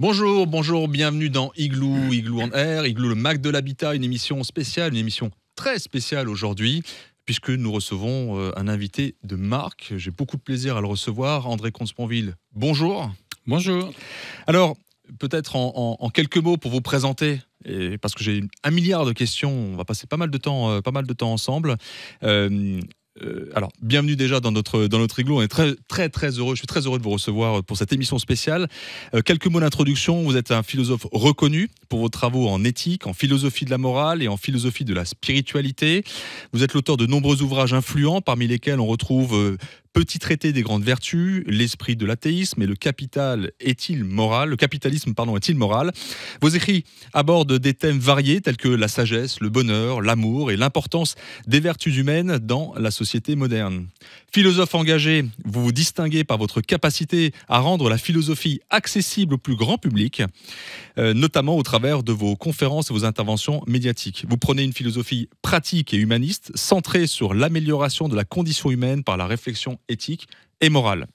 Bonjour, bonjour, bienvenue dans Igloo, Igloo on Air, Igloo le Mac de l'habitat, une émission spéciale, une émission très spéciale aujourd'hui, puisque nous recevons un invité de marque. J'ai beaucoup de plaisir à le recevoir, André Comte-Sponville. Bonjour. Bonjour. Alors, peut-être en quelques mots pour vous présenter, et parce que j'ai 1 milliard de questions, on va passer pas mal de temps ensemble. Alors, bienvenue déjà dans notre igloo. On est très heureux. Je suis très heureux de vous recevoir pour cette émission spéciale. Quelques mots d'introduction. Vous êtes un philosophe reconnu pour vos travaux en éthique, en philosophie de la morale et en philosophie de la spiritualité. Vous êtes l'auteur de nombreux ouvrages influents, parmi lesquels on retrouve Petit traité des grandes vertus, l'esprit de l'athéisme et le capitalisme est-il moral. Vos écrits abordent des thèmes variés tels que la sagesse, le bonheur, l'amour et l'importance des vertus humaines dans la société moderne. Philosophe engagé, vous vous distinguez par votre capacité à rendre la philosophie accessible au plus grand public, notamment au travers de vos conférences et vos interventions médiatiques. Vous prenez une philosophie pratique et humaniste, centrée sur l'amélioration de la condition humaine par la réflexion éthique et morale.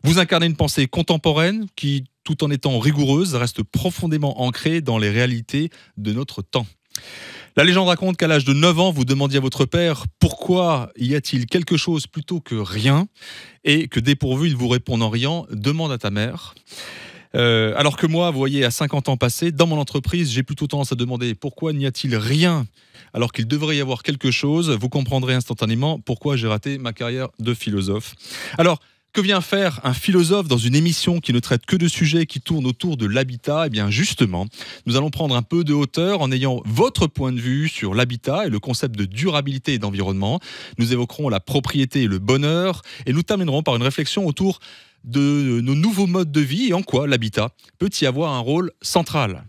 Vous incarnez une pensée contemporaine qui, tout en étant rigoureuse, reste profondément ancrée dans les réalités de notre temps. La légende raconte qu'à l'âge de 9 ans, vous demandiez à votre père pourquoi y a-t-il quelque chose plutôt que rien, et que dépourvu, il vous répond en riant « demande à ta mère ». Alors que moi, vous voyez, à 50 ans passés, dans mon entreprise, j'ai plutôt tendance à demander pourquoi n'y a-t-il rien alors qu'il devrait y avoir quelque chose. Vous comprendrez instantanément pourquoi j'ai raté ma carrière de philosophe. Alors, que vient faire un philosophe dans une émission qui ne traite que de sujets qui tournent autour de l'habitat ? Eh bien, justement, nous allons prendre un peu de hauteur en ayant votre point de vue sur l'habitat et le concept de durabilité et d'environnement. Nous évoquerons la propriété et le bonheur, et nous terminerons par une réflexion autour de nos nouveaux modes de vie et en quoi l'habitat peut y avoir un rôle central.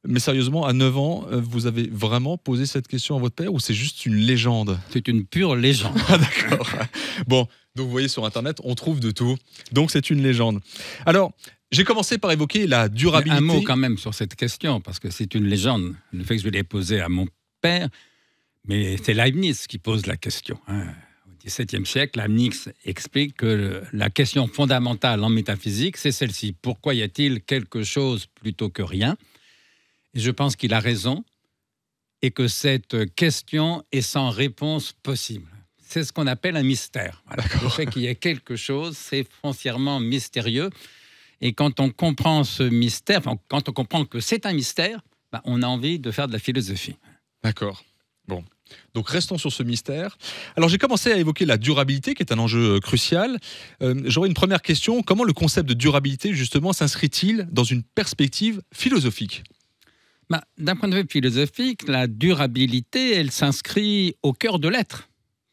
Mais sérieusement, à 9 ans, vous avez vraiment posé cette question à votre père ou c'est juste une légende ? C'est une pure légende. Ah d'accord. Bon, donc vous voyez sur Internet, on trouve de tout. Donc c'est une légende. Alors, j'ai commencé par évoquer la durabilité. Un mot quand même sur cette question, parce que c'est une légende. Le fait que je l'ai posée à mon père, mais c'est Leibniz qui pose la question. Au XVIIe siècle, Leibniz explique que la question fondamentale en métaphysique, c'est celle-ci. Pourquoi y a-t-il quelque chose plutôt que rien ? Et je pense qu'il a raison et que cette question est sans réponse possible. C'est ce qu'on appelle un mystère. Voilà. Le fait qu'il y ait quelque chose, c'est foncièrement mystérieux. Et quand on comprend ce mystère, quand on comprend que c'est un mystère, on a envie de faire de la philosophie. D'accord. Bon. Donc restons sur ce mystère. Alors j'ai commencé à évoquer la durabilité, qui est un enjeu crucial. J'aurais une première question. Comment le concept de durabilité, justement, s'inscrit-il dans une perspective philosophique ? D'un point de vue philosophique, la durabilité, elle s'inscrit au cœur de l'être.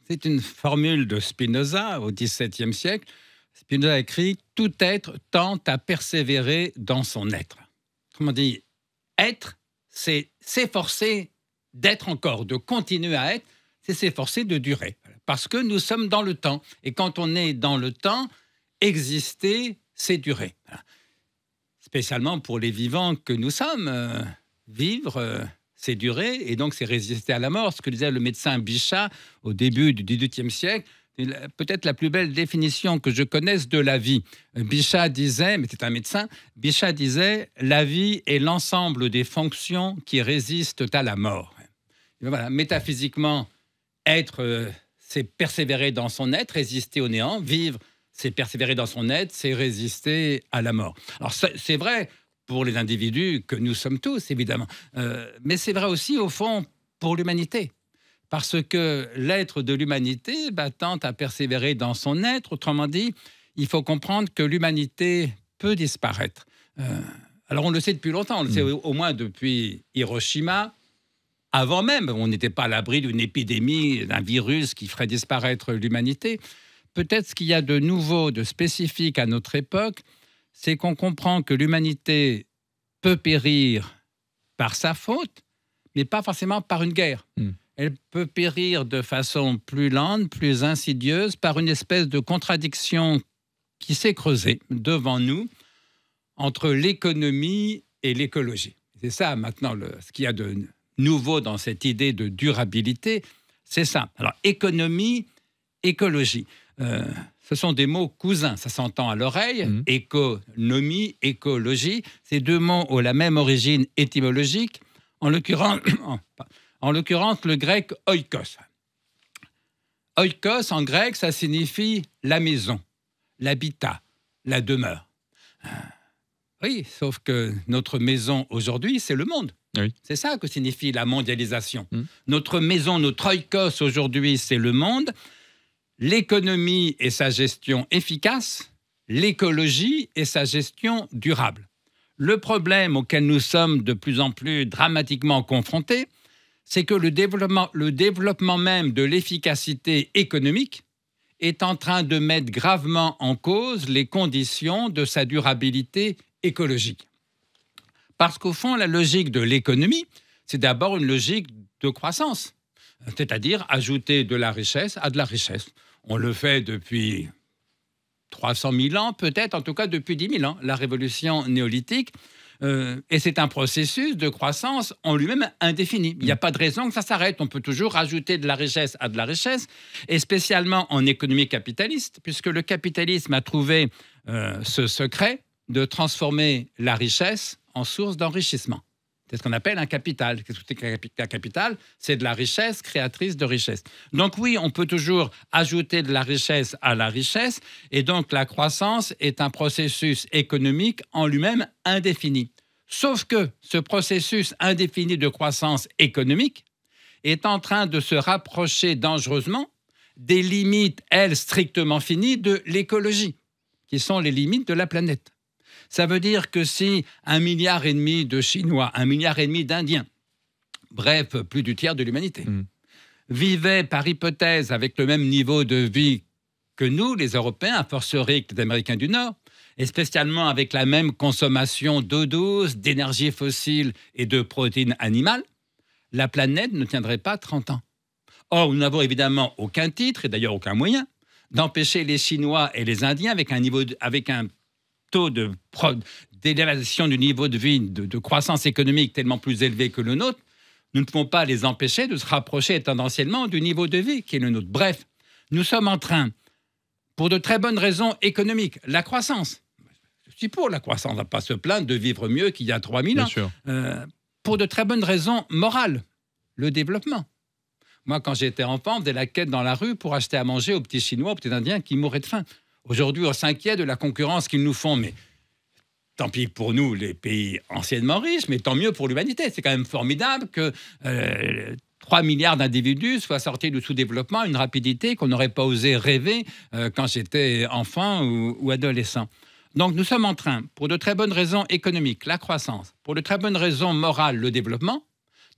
C'est une formule de Spinoza au XVIIe siècle. Spinoza a écrit « Tout être tend à persévérer dans son être ». Comment dire ? Être, c'est s'efforcer d'être encore, de continuer à être, c'est s'efforcer de durer. Parce que nous sommes dans le temps. Et quand on est dans le temps, exister, c'est durer. Spécialement pour les vivants que nous sommes. Vivre, c'est durer, et donc c'est résister à la mort. Ce que disait le médecin Bichat au début du XVIIIe siècle, c'est peut-être la plus belle définition que je connaisse de la vie. Bichat disait, mais c'est un médecin, Bichat disait « La vie est l'ensemble des fonctions qui résistent à la mort ». Voilà, métaphysiquement, être, c'est persévérer dans son être, résister au néant. Vivre, c'est persévérer dans son être, c'est résister à la mort. Alors c'est vrai pour les individus que nous sommes tous, évidemment. Mais c'est vrai aussi, au fond, pour l'humanité. Parce que l'être de l'humanité tente à persévérer dans son être. Autrement dit, il faut comprendre que l'humanité peut disparaître. Alors, on le sait depuis longtemps. On le sait au moins depuis Hiroshima. Avant même, on n'était pas à l'abri d'une épidémie, d'un virus qui ferait disparaître l'humanité. Peut-être ce qu'il y a de nouveau, de spécifique à notre époque, c'est qu'on comprend que l'humanité peut périr par sa faute, mais pas forcément par une guerre. Elle peut périr de façon plus lente, plus insidieuse, par une espèce de contradiction qui s'est creusée devant nous entre l'économie et l'écologie. C'est ça, maintenant, ce qu'il y a de nouveau dans cette idée de durabilité, c'est ça. Alors, économie, écologie. ce sont des mots cousins, ça s'entend à l'oreille. Économie, écologie, ces deux mots ont la même origine étymologique, en l'occurrence, le grec oikos. Oikos, en grec, ça signifie la maison, l'habitat, la demeure. Oui, sauf que notre maison aujourd'hui, c'est le monde. Oui. C'est ça que signifie la mondialisation. Notre maison, notre oikos aujourd'hui, c'est le monde. L'économie et sa gestion efficace, l'écologie et sa gestion durable. Le problème auquel nous sommes de plus en plus dramatiquement confrontés, c'est que le développement même de l'efficacité économique est en train de mettre gravement en cause les conditions de sa durabilité écologique. Parce qu'au fond, la logique de l'économie, c'est d'abord une logique de croissance, c'est-à-dire ajouter de la richesse à de la richesse. On le fait depuis 300 000 ans, peut-être, en tout cas depuis 10 000 ans, la révolution néolithique. Et c'est un processus de croissance en lui-même indéfini. Il n'y a pas de raison que ça s'arrête. On peut toujours rajouter de la richesse à de la richesse, et spécialement en économie capitaliste, puisque le capitalisme a trouvé ce secret de transformer la richesse en source d'enrichissement. C'est ce qu'on appelle un capital. Qu'est-ce que c'est qu'un capital ? C'est de la richesse créatrice de richesse. Donc oui, on peut toujours ajouter de la richesse à la richesse, et donc la croissance est un processus économique en lui-même indéfini. Sauf que ce processus indéfini de croissance économique est en train de se rapprocher dangereusement des limites, elles, strictement finies de l'écologie, qui sont les limites de la planète. Ça veut dire que si 1,5 milliard de Chinois, 1,5 milliard d'Indiens, bref, plus du tiers de l'humanité, vivaient par hypothèse avec le même niveau de vie que nous, les Européens, a fortiori que les Américains du Nord, et spécialement avec la même consommation d'eau douce, d'énergie fossile et de protéines animales, la planète ne tiendrait pas 30 ans. Or, nous n'avons évidemment aucun titre, et d'ailleurs aucun moyen, d'empêcher les Chinois et les Indiens avec un taux d'élévation du niveau de vie, de croissance économique tellement plus élevé que le nôtre, nous ne pouvons pas les empêcher de se rapprocher tendanciellement du niveau de vie qui est le nôtre. Bref, nous sommes en train, pour de très bonnes raisons économiques, la croissance. Je suis pour la croissance, on ne va pas se plaindre de vivre mieux qu'il y a 3000 ans. Bien sûr. Pour de très bonnes raisons morales, le développement. Moi, quand j'étais enfant, on faisait la quête dans la rue pour acheter à manger aux petits Chinois, aux petits Indiens qui mouraient de faim. Aujourd'hui, on s'inquiète de la concurrence qu'ils nous font, mais tant pis pour nous, les pays anciennement riches, mais tant mieux pour l'humanité. C'est quand même formidable que 3 milliards d'individus soient sortis du sous-développement à une rapidité qu'on n'aurait pas osé rêver quand j'étais enfant ou adolescent. Donc nous sommes en train, pour de très bonnes raisons économiques, la croissance, pour de très bonnes raisons morales, le développement,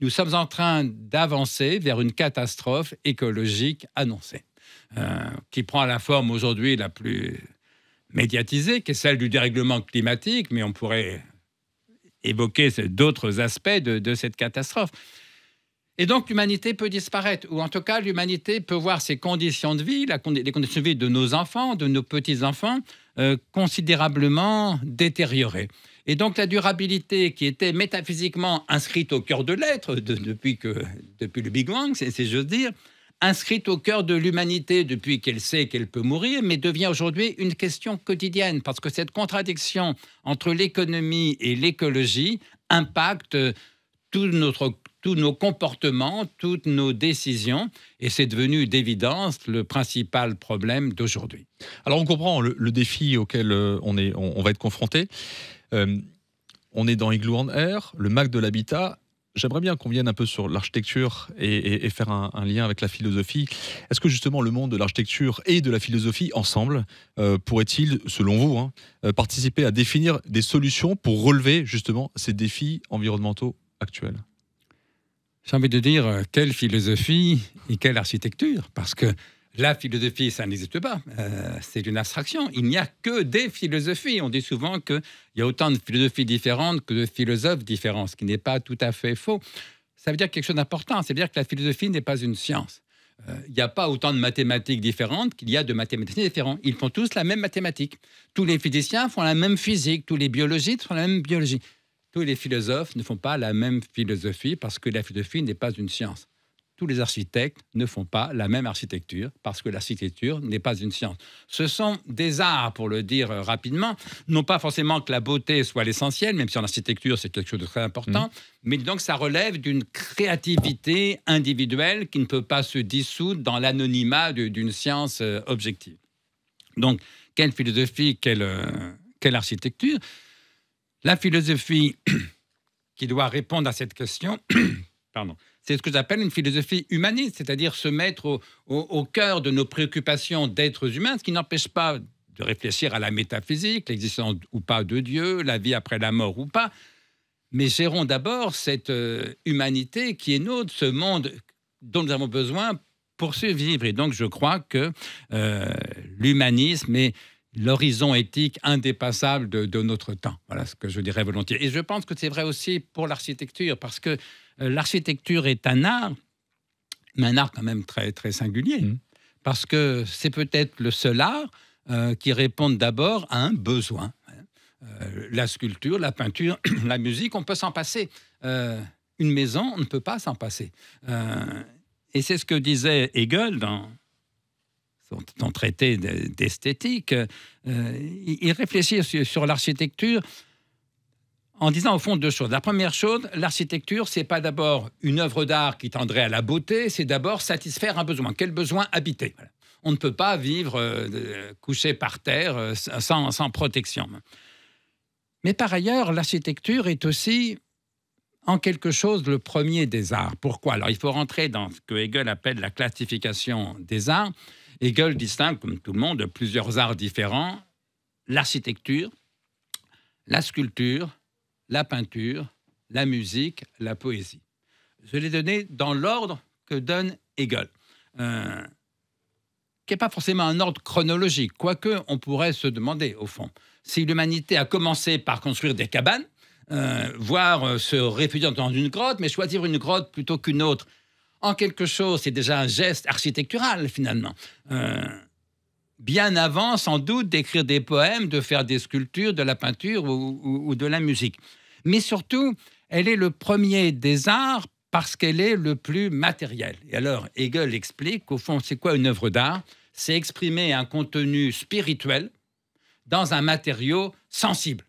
nous sommes en train d'avancer vers une catastrophe écologique annoncée. Qui prend la forme aujourd'hui la plus médiatisée, qui est celle du dérèglement climatique, mais on pourrait évoquer d'autres aspects de cette catastrophe. Et donc l'humanité peut disparaître, ou en tout cas l'humanité peut voir ses conditions de vie, les conditions de vie de nos enfants, de nos petits-enfants, considérablement détériorées. Et donc la durabilité qui était métaphysiquement inscrite au cœur de l'être depuis le Big Bang, si j'ose dire, inscrite au cœur de l'humanité depuis qu'elle sait qu'elle peut mourir, mais devient aujourd'hui une question quotidienne, parce que cette contradiction entre l'économie et l'écologie impacte tous nos comportements, toutes nos décisions, et c'est devenu d'évidence le principal problème d'aujourd'hui. Alors on comprend le défi auquel on va être confronté. On est dans Igloo on Air, le Mac de l'habitat. J'aimerais bien qu'on vienne un peu sur l'architecture et faire un lien avec la philosophie. Est-ce que justement le monde de l'architecture et de la philosophie ensemble pourrait-il, selon vous, participer à définir des solutions pour relever justement ces défis environnementaux actuels ? J'ai envie de dire, quelle philosophie et quelle architecture ? Parce que la philosophie, ça n'existe pas. C'est une abstraction. Il n'y a que des philosophies. On dit souvent qu'il y a autant de philosophies différentes que de philosophes différents, ce qui n'est pas tout à fait faux. Ça veut dire quelque chose d'important. Ça veut dire que la philosophie n'est pas une science. Il n'y a pas autant de mathématiques différentes qu'il y a de mathématiciens différents. Ils font tous la même mathématique. Tous les physiciens font la même physique. Tous les biologistes font la même biologie. Tous les philosophes ne font pas la même philosophie parce que la philosophie n'est pas une science. tous les architectes ne font pas la même architecture, parce que l'architecture n'est pas une science. Ce sont des arts, pour le dire rapidement, non pas forcément que la beauté soit l'essentiel, même si en architecture c'est quelque chose de très important, mais donc ça relève d'une créativité individuelle qui ne peut pas se dissoudre dans l'anonymat d'une science objective. Donc, quelle philosophie, quelle architecture? La philosophie qui doit répondre à cette question, pardon, c'est ce que j'appelle une philosophie humaniste, c'est-à-dire se mettre au cœur de nos préoccupations d'êtres humains, ce qui n'empêche pas de réfléchir à la métaphysique, l'existence ou pas de Dieu, la vie après la mort ou pas, mais gérons d'abord cette humanité qui est nôtre, ce monde dont nous avons besoin pour survivre. Et donc, je crois que l'humanisme est l'horizon éthique indépassable de notre temps. Voilà ce que je dirais volontiers. Et je pense que c'est vrai aussi pour l'architecture, parce que l'architecture est un art, mais un art quand même très, très singulier, parce que c'est peut-être le seul art qui répond d'abord à un besoin. La sculpture, la peinture, la musique, on peut s'en passer. Une maison, on ne peut pas s'en passer. Et c'est ce que disait Hegel dans son traité d'esthétique. Il réfléchit sur l'architecture en disant au fond deux choses. La première chose, l'architecture, c'est pas d'abord une œuvre d'art qui tendrait à la beauté, c'est d'abord satisfaire un besoin. Quel besoin? Habiter. Voilà. On ne peut pas vivre couché par terre sans protection. Mais par ailleurs, l'architecture est aussi en quelque chose le premier des arts. Pourquoi? Alors, il faut rentrer dans ce que Hegel appelle la classification des arts. Hegel distingue, comme tout le monde, plusieurs arts différents: l'architecture, la sculpture, la peinture, la musique, la poésie. Je l'ai donné dans l'ordre que donne Hegel, qui n'est pas forcément un ordre chronologique, quoique on pourrait se demander, au fond, si l'humanité a commencé par construire des cabanes, voire se réfugier dans une grotte, mais choisir une grotte plutôt qu'une autre, en quelque chose, c'est déjà un geste architectural, finalement. Bien avant, sans doute, d'écrire des poèmes, de faire des sculptures, de la peinture ou de la musique. Mais surtout, elle est le premier des arts parce qu'elle est le plus matériel. Et alors, Hegel explique qu'au fond, c'est quoi une œuvre d'art? C'est exprimer un contenu spirituel dans un matériau sensible.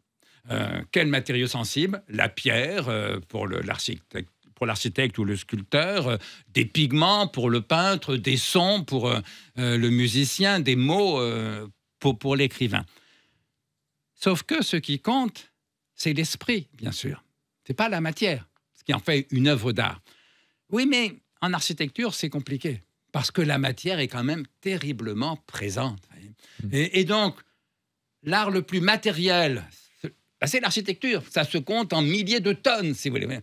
Quel matériau sensible? La pierre pour l'architecte ou le sculpteur, des pigments pour le peintre, des sons pour le musicien, des mots pour l'écrivain. Sauf que ce qui compte, c'est l'esprit, bien sûr. Ce n'est pas la matière, ce qui en fait une œuvre d'art. Oui, mais en architecture, c'est compliqué, parce que la matière est quand même terriblement présente. Et donc, l'art le plus matériel, c'est l'architecture. Ça se compte en milliers de tonnes, si vous voulez.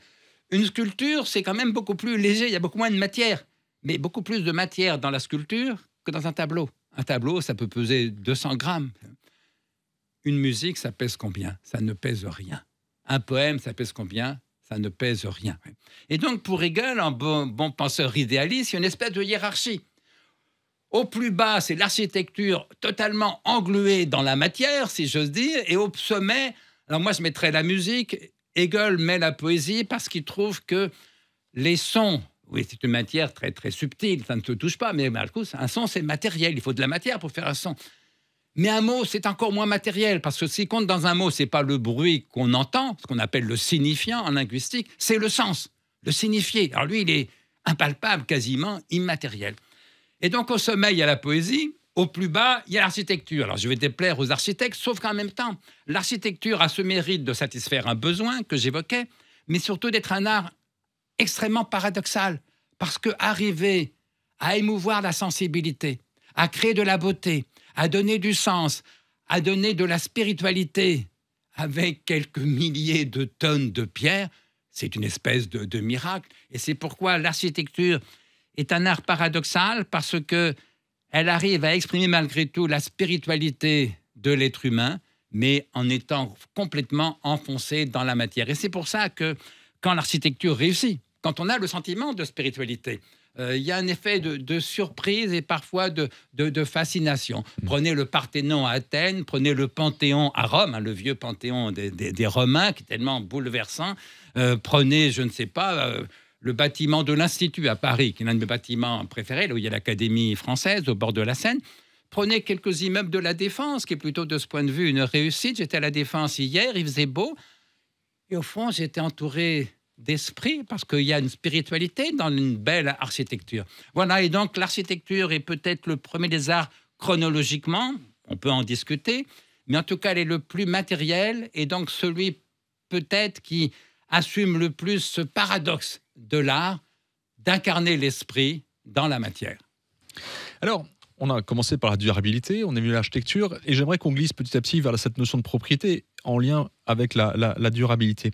Une sculpture, c'est quand même beaucoup plus léger, il y a beaucoup moins de matière. Mais beaucoup plus de matière dans la sculpture que dans un tableau. Un tableau, ça peut peser 200 grammes. Une musique, ça pèse combien? Ça ne pèse rien. Un poème, ça pèse combien? Ça ne pèse rien. Et donc, pour Hegel, un bon penseur idéaliste, il y a une espèce de hiérarchie. Au plus bas, c'est l'architecture totalement engluée dans la matière, si j'ose dire, et au sommet, alors moi, je mettrais la musique. Hegel met la poésie parce qu'il trouve que les sons, oui, c'est une matière très, très subtile, ça ne se touche pas, mais du coup, un son, c'est matériel. Il faut de la matière pour faire un son. Mais un mot, c'est encore moins matériel, parce que ce qui compte dans un mot, ce n'est pas le bruit qu'on entend, ce qu'on appelle le signifiant en linguistique, c'est le sens, le signifié. Alors lui, il est impalpable, quasiment immatériel. Et donc, au sommet, il y a la poésie. Au plus bas, il y a l'architecture. Alors, je vais déplaire aux architectes, sauf qu'en même temps, l'architecture a ce mérite de satisfaire un besoin que j'évoquais, mais surtout d'être un art extrêmement paradoxal, parce qu'arriver à émouvoir la sensibilité, à créer de la beauté, à donner du sens, à donner de la spiritualité avec quelques milliers de tonnes de pierre, c'est une espèce de miracle. Et c'est pourquoi l'architecture est un art paradoxal, parce que elle arrive à exprimer malgré tout la spiritualité de l'être humain, mais en étant complètement enfoncée dans la matière. Et c'est pour ça que quand l'architecture réussit, quand on a le sentiment de spiritualité, il y a un effet de surprise et parfois de fascination. Prenez le Parthénon à Athènes, prenez le Panthéon à Rome, le vieux Panthéon des Romains, qui est tellement bouleversant. Prenez, je ne sais pas, le bâtiment de l'Institut à Paris, qui est l'un de mes bâtiments préférés, là où il y a l'Académie française, au bord de la Seine. Prenez quelques immeubles de la Défense, qui est plutôt de ce point de vue une réussite. J'étais à la Défense hier, il faisait beau. Et au fond, j'étais entouré d'esprit, parce qu'il y a une spiritualité dans une belle architecture. Voilà, et donc l'architecture est peut-être le premier des arts chronologiquement, on peut en discuter, mais en tout cas, elle est le plus matériel, et donc celui peut-être qui assume le plus ce paradoxe de l'art, d'incarner l'esprit dans la matière. Alors, on a commencé par la durabilité, on a vu l'architecture, et j'aimerais qu'on glisse petit à petit vers cette notion de propriété en lien avec la durabilité.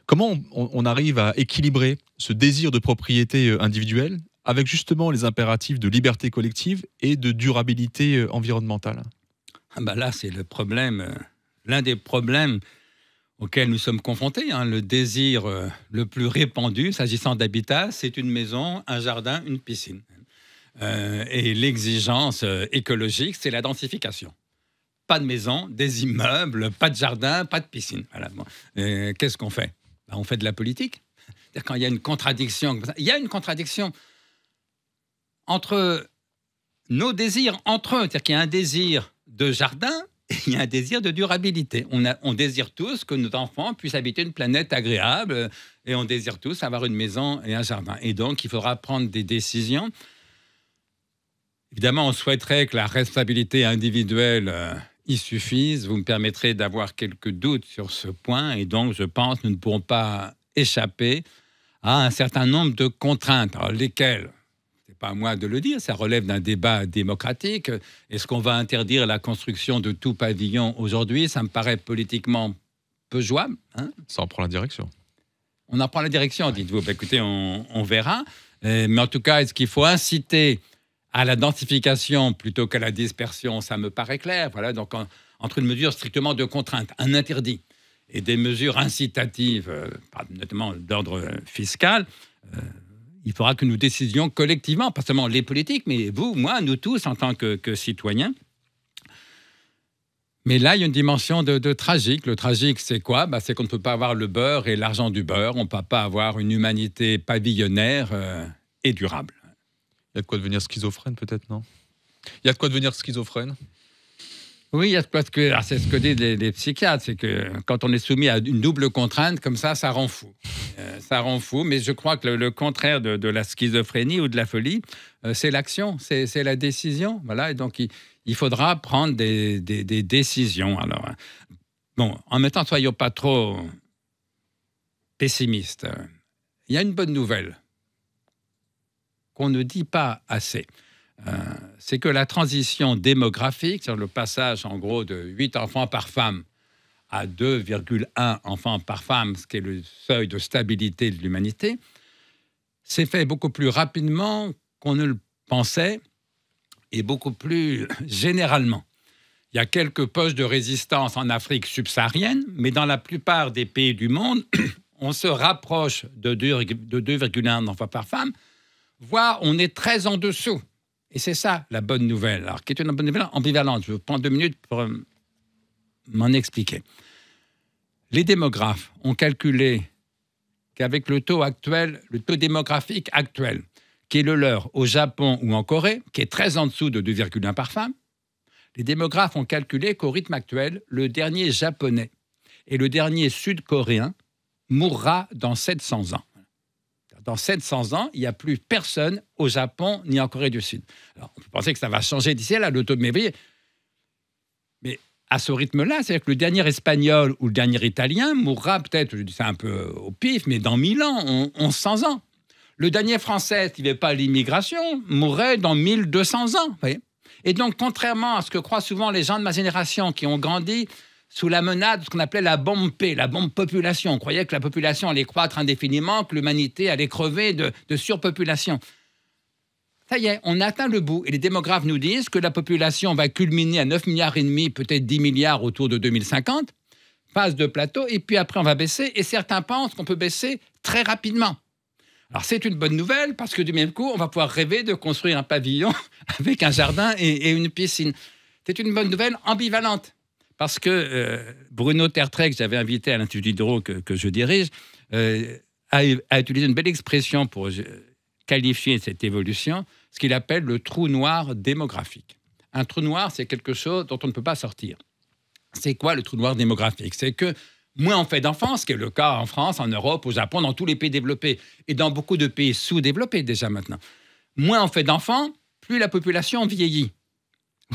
Comment on arrive à équilibrer ce désir de propriété individuelle avec justement les impératifs de liberté collective et de durabilité environnementale? Là, c'est le problème, l'un des problèmes auxquels nous sommes confrontés. Le désir le plus répandu, s'agissant d'habitat, c'est une maison, un jardin, une piscine. Et l'exigence écologique, c'est la densification. Pas de maison, des immeubles, pas de jardin, pas de piscine. Voilà. Qu'est-ce qu'on fait? On fait de la politique. C'est-à-dire quand il y a une contradiction, entre nos désirs entre eux. C'est-à-dire qu'il y a un désir de jardin et il y a un désir de durabilité. On désire tous que nos enfants puissent habiter une planète agréable et on désire tous avoir une maison et un jardin. Et donc, il faudra prendre des décisions. Évidemment, on souhaiterait que la responsabilité individuelle y suffise. Vous me permettrez d'avoir quelques doutes sur ce point. Et donc, je pense que nous ne pourrons pas échapper à un certain nombre de contraintes. Alors, lesquelles? Ce n'est pas à moi de le dire, ça relève d'un débat démocratique. Est-ce qu'on va interdire la construction de tout pavillon aujourd'hui? Ça me paraît politiquement peu jouable. Ça en prend la direction. On en prend la direction, dites-vous. Écoutez, on verra. Mais en tout cas, est-ce qu'il faut inciter à la densification plutôt qu'à la dispersion? Ça me paraît clair. Voilà, donc entre une mesure strictement de contrainte, un interdit, et des mesures incitatives, notamment d'ordre fiscal, il faudra que nous décidions collectivement, pas seulement les politiques, mais vous, moi, nous tous, en tant que citoyens. Mais là, il y a une dimension de tragique. Le tragique, c'est quoi? C'est qu'on ne peut pas avoir le beurre et l'argent du beurre. On ne peut pas avoir une humanité pavillonnaire et durable. Il y a de quoi devenir schizophrène, peut-être, non? Il y a de quoi devenir schizophrène? Oui, il y a de quoi. C'est ce que disent les psychiatres, c'est que quand on est soumis à une double contrainte, comme ça rend fou. Ça rend fou, mais je crois que le contraire de la schizophrénie ou de la folie, c'est l'action, c'est la décision. Voilà, et donc il faudra prendre des décisions. Alors, en même temps, soyons pas trop pessimistes. Il y a une bonne nouvelle qu'on ne dit pas assez. C'est que la transition démographique, c'est-à-dire le passage en gros de 8 enfants par femme à 2,1 enfants par femme, ce qui est le seuil de stabilité de l'humanité, s'est fait beaucoup plus rapidement qu'on ne le pensait et beaucoup plus généralement. Il y a quelques poches de résistance en Afrique subsaharienne, mais dans la plupart des pays du monde, on se rapproche de 2,1 enfants par femme, voire on est très en dessous. Et c'est ça la bonne nouvelle, alors, qui est une bonne nouvelle ambivalente. Je vais prendre 2 minutes pour m'en expliquer. Les démographes ont calculé qu'avec le taux actuel, le taux démographique actuel, qui est le leur au Japon ou en Corée, qui est très en dessous de 2,1 par femme, les démographes ont calculé qu'au rythme actuel, le dernier japonais et le dernier sud-coréen mourra dans 700 ans. Dans 700 ans, il n'y a plus personne au Japon ni en Corée du Sud. Alors, on peut penser que ça va changer d'ici là, l'autométrie. Mais à ce rythme-là, c'est-à-dire que le dernier Espagnol ou le dernier Italien mourra peut-être, je dis ça un peu au pif, mais dans 1000 ans, 1100 ans. Le dernier Français qui ne va pas à l'immigration mourrait dans 1200 ans. Vous voyez. Et donc, contrairement à ce que croient souvent les gens de ma génération qui ont grandi sous la menace de ce qu'on appelait la bombe P, la bombe population. On croyait que la population allait croître indéfiniment, que l'humanité allait crever de surpopulation. Ça y est, on a atteint le bout. Et les démographes nous disent que la population va culminer à 9,5 milliards, peut-être 10 milliards autour de 2050, phase de plateau, et puis après on va baisser. Et certains pensent qu'on peut baisser très rapidement. Alors c'est une bonne nouvelle, parce que du même coup, on va pouvoir rêver de construire un pavillon avec un jardin et une piscine. C'est une bonne nouvelle ambivalente. Parce que Bruno Tertrais, que j'avais invité à l'Institut d'Hydro que je dirige, a utilisé une belle expression pour qualifier cette évolution, ce qu'il appelle le trou noir démographique. Un trou noir, c'est quelque chose dont on ne peut pas sortir. C'est quoi le trou noir démographique? C'est que moins on fait d'enfants, ce qui est le cas en France, en Europe, au Japon, dans tous les pays développés, et dans beaucoup de pays sous-développés déjà maintenant. Moins on fait d'enfants, plus la population vieillit.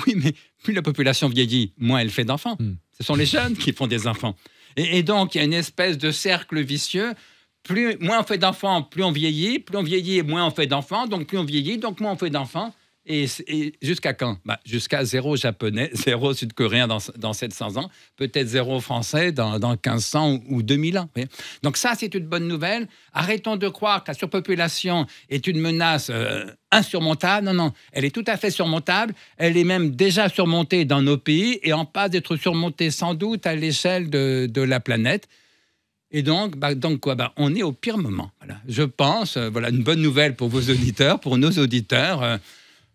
Oui, mais plus la population vieillit, moins elle fait d'enfants. Ce sont les jeunes qui font des enfants. Et donc, il y a une espèce de cercle vicieux. Moins on fait d'enfants, plus on vieillit, moins on fait d'enfants, donc plus on vieillit, donc moins on fait d'enfants. Et jusqu'à quand? Jusqu'à 0 japonais, 0 sud-coréen dans 700 ans, peut-être 0 français dans 1500 ou 2000 ans. Oui. Donc ça, c'est une bonne nouvelle. Arrêtons de croire que la surpopulation est une menace insurmontable. Non, non, elle est tout à fait surmontable. Elle est même déjà surmontée dans nos pays et en passe d'être surmontée sans doute à l'échelle de la planète. Et donc quoi? On est au pire moment. Voilà. Je pense, voilà une bonne nouvelle pour vos auditeurs, pour nos auditeurs.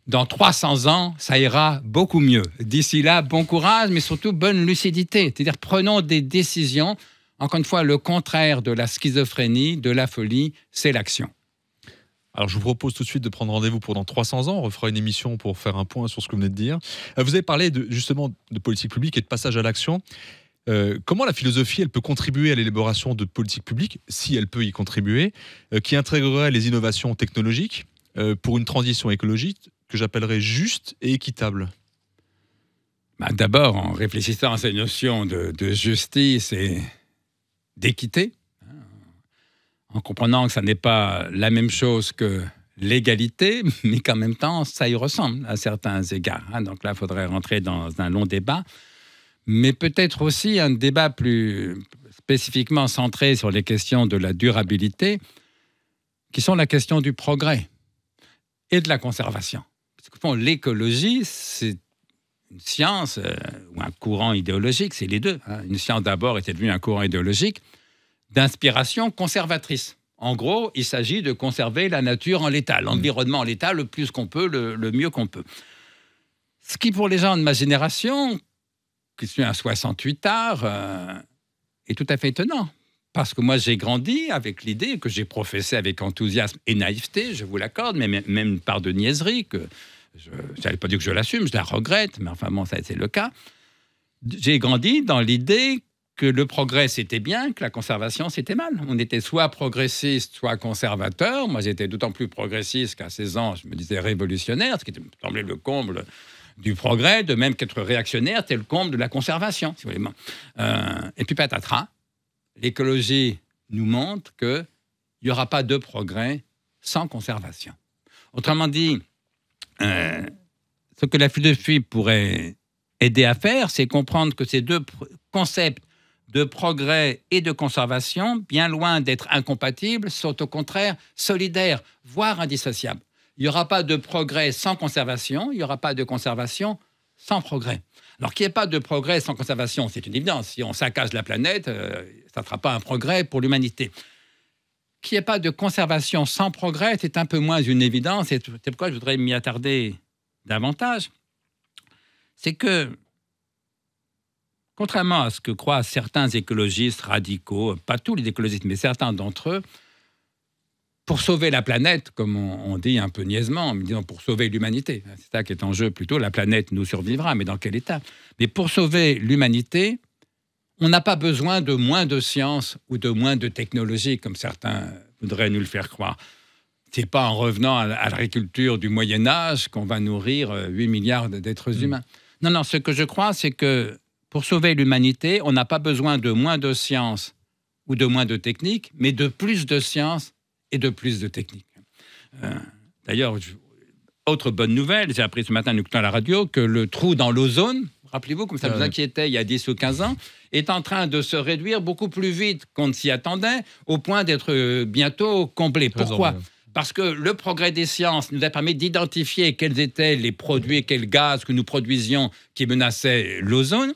Dans 300 ans, ça ira beaucoup mieux. D'ici là, bon courage, mais surtout bonne lucidité. C'est-à-dire, prenons des décisions. Encore une fois, le contraire de la schizophrénie, de la folie, c'est l'action. Alors, je vous propose tout de suite de prendre rendez-vous pour dans 300 ans. On refera une émission pour faire un point sur ce que vous venez de dire. Vous avez parlé justement de politique publique et de passage à l'action. Comment la philosophie, elle peut contribuer à l'élaboration de politiques publiques, si elle peut y contribuer, qui intégrerait les innovations technologiques pour une transition écologique que j'appellerais juste et équitable? D'abord, en réfléchissant à ces notions de justice et d'équité, en comprenant que ça n'est pas la même chose que l'égalité, mais qu'en même temps, ça y ressemble à certains égards. Donc là, il faudrait rentrer dans un long débat, mais peut-être aussi un débat plus spécifiquement centré sur les questions de la durabilité, qui sont la question du progrès et de la conservation. Parce que l'écologie, c'est une science ou un courant idéologique, c'est les deux. Une science d'abord était devenue un courant idéologique d'inspiration conservatrice. En gros, il s'agit de conserver la nature en l'état, l'environnement en l'état, le plus qu'on peut, le mieux qu'on peut. Ce qui, pour les gens de ma génération, qui suis un 68ard, est tout à fait étonnant. Parce que moi, j'ai grandi avec l'idée que j'ai professée avec enthousiasme et naïveté, je vous l'accorde, mais même une part de niaiserie, que je n'allais pas dire que je l'assume, je la regrette, mais enfin bon, ça a été le cas. J'ai grandi dans l'idée que le progrès, c'était bien, que la conservation, c'était mal. On était soit progressiste, soit conservateur. Moi, j'étais d'autant plus progressiste qu'à 16 ans, je me disais révolutionnaire, ce qui me semblait le comble du progrès, de même qu'être réactionnaire, c'était le comble de la conservation, si vous voulez. Et puis patatras, l'écologie nous montre qu'il n'y aura pas de progrès sans conservation. Autrement dit, ce que la philosophie pourrait aider à faire, c'est comprendre que ces deux concepts de progrès et de conservation, bien loin d'être incompatibles, sont au contraire solidaires, voire indissociables. Il n'y aura pas de progrès sans conservation, il n'y aura pas de conservation sans progrès. Alors qu'il n'y ait pas de progrès sans conservation, c'est une évidence. Si on saccage la planète, ça ne sera pas un progrès pour l'humanité. Qu'il n'y ait pas de conservation sans progrès, c'est un peu moins une évidence, et c'est pourquoi je voudrais m'y attarder davantage. C'est que, contrairement à ce que croient certains écologistes radicaux, pas tous les écologistes, mais certains d'entre eux, pour sauver la planète, comme on dit un peu niaisement, disons pour sauver l'humanité, c'est ça qui est en jeu plutôt, la planète nous survivra, mais dans quel état? Mais pour sauver l'humanité, on n'a pas besoin de moins de science ou de moins de technologie, comme certains voudraient nous le faire croire. Ce n'est pas en revenant à l'agriculture du Moyen-Âge qu'on va nourrir 8 milliards d'êtres humains. Non, non, ce que je crois, c'est que pour sauver l'humanité, on n'a pas besoin de moins de science ou de moins de technique, mais de plus de science et de plus de technique. D'ailleurs, autre bonne nouvelle, j'ai appris ce matin en écoutant la radio que le trou dans l'ozone, rappelez-vous, comme ça nous inquiétait il y a 10 ou 15 ans, est en train de se réduire beaucoup plus vite qu'on ne s'y attendait, au point d'être bientôt complet. Pourquoi ? Parce que le progrès des sciences nous a permis d'identifier quels étaient les produits, quels gaz que nous produisions qui menaçaient l'ozone.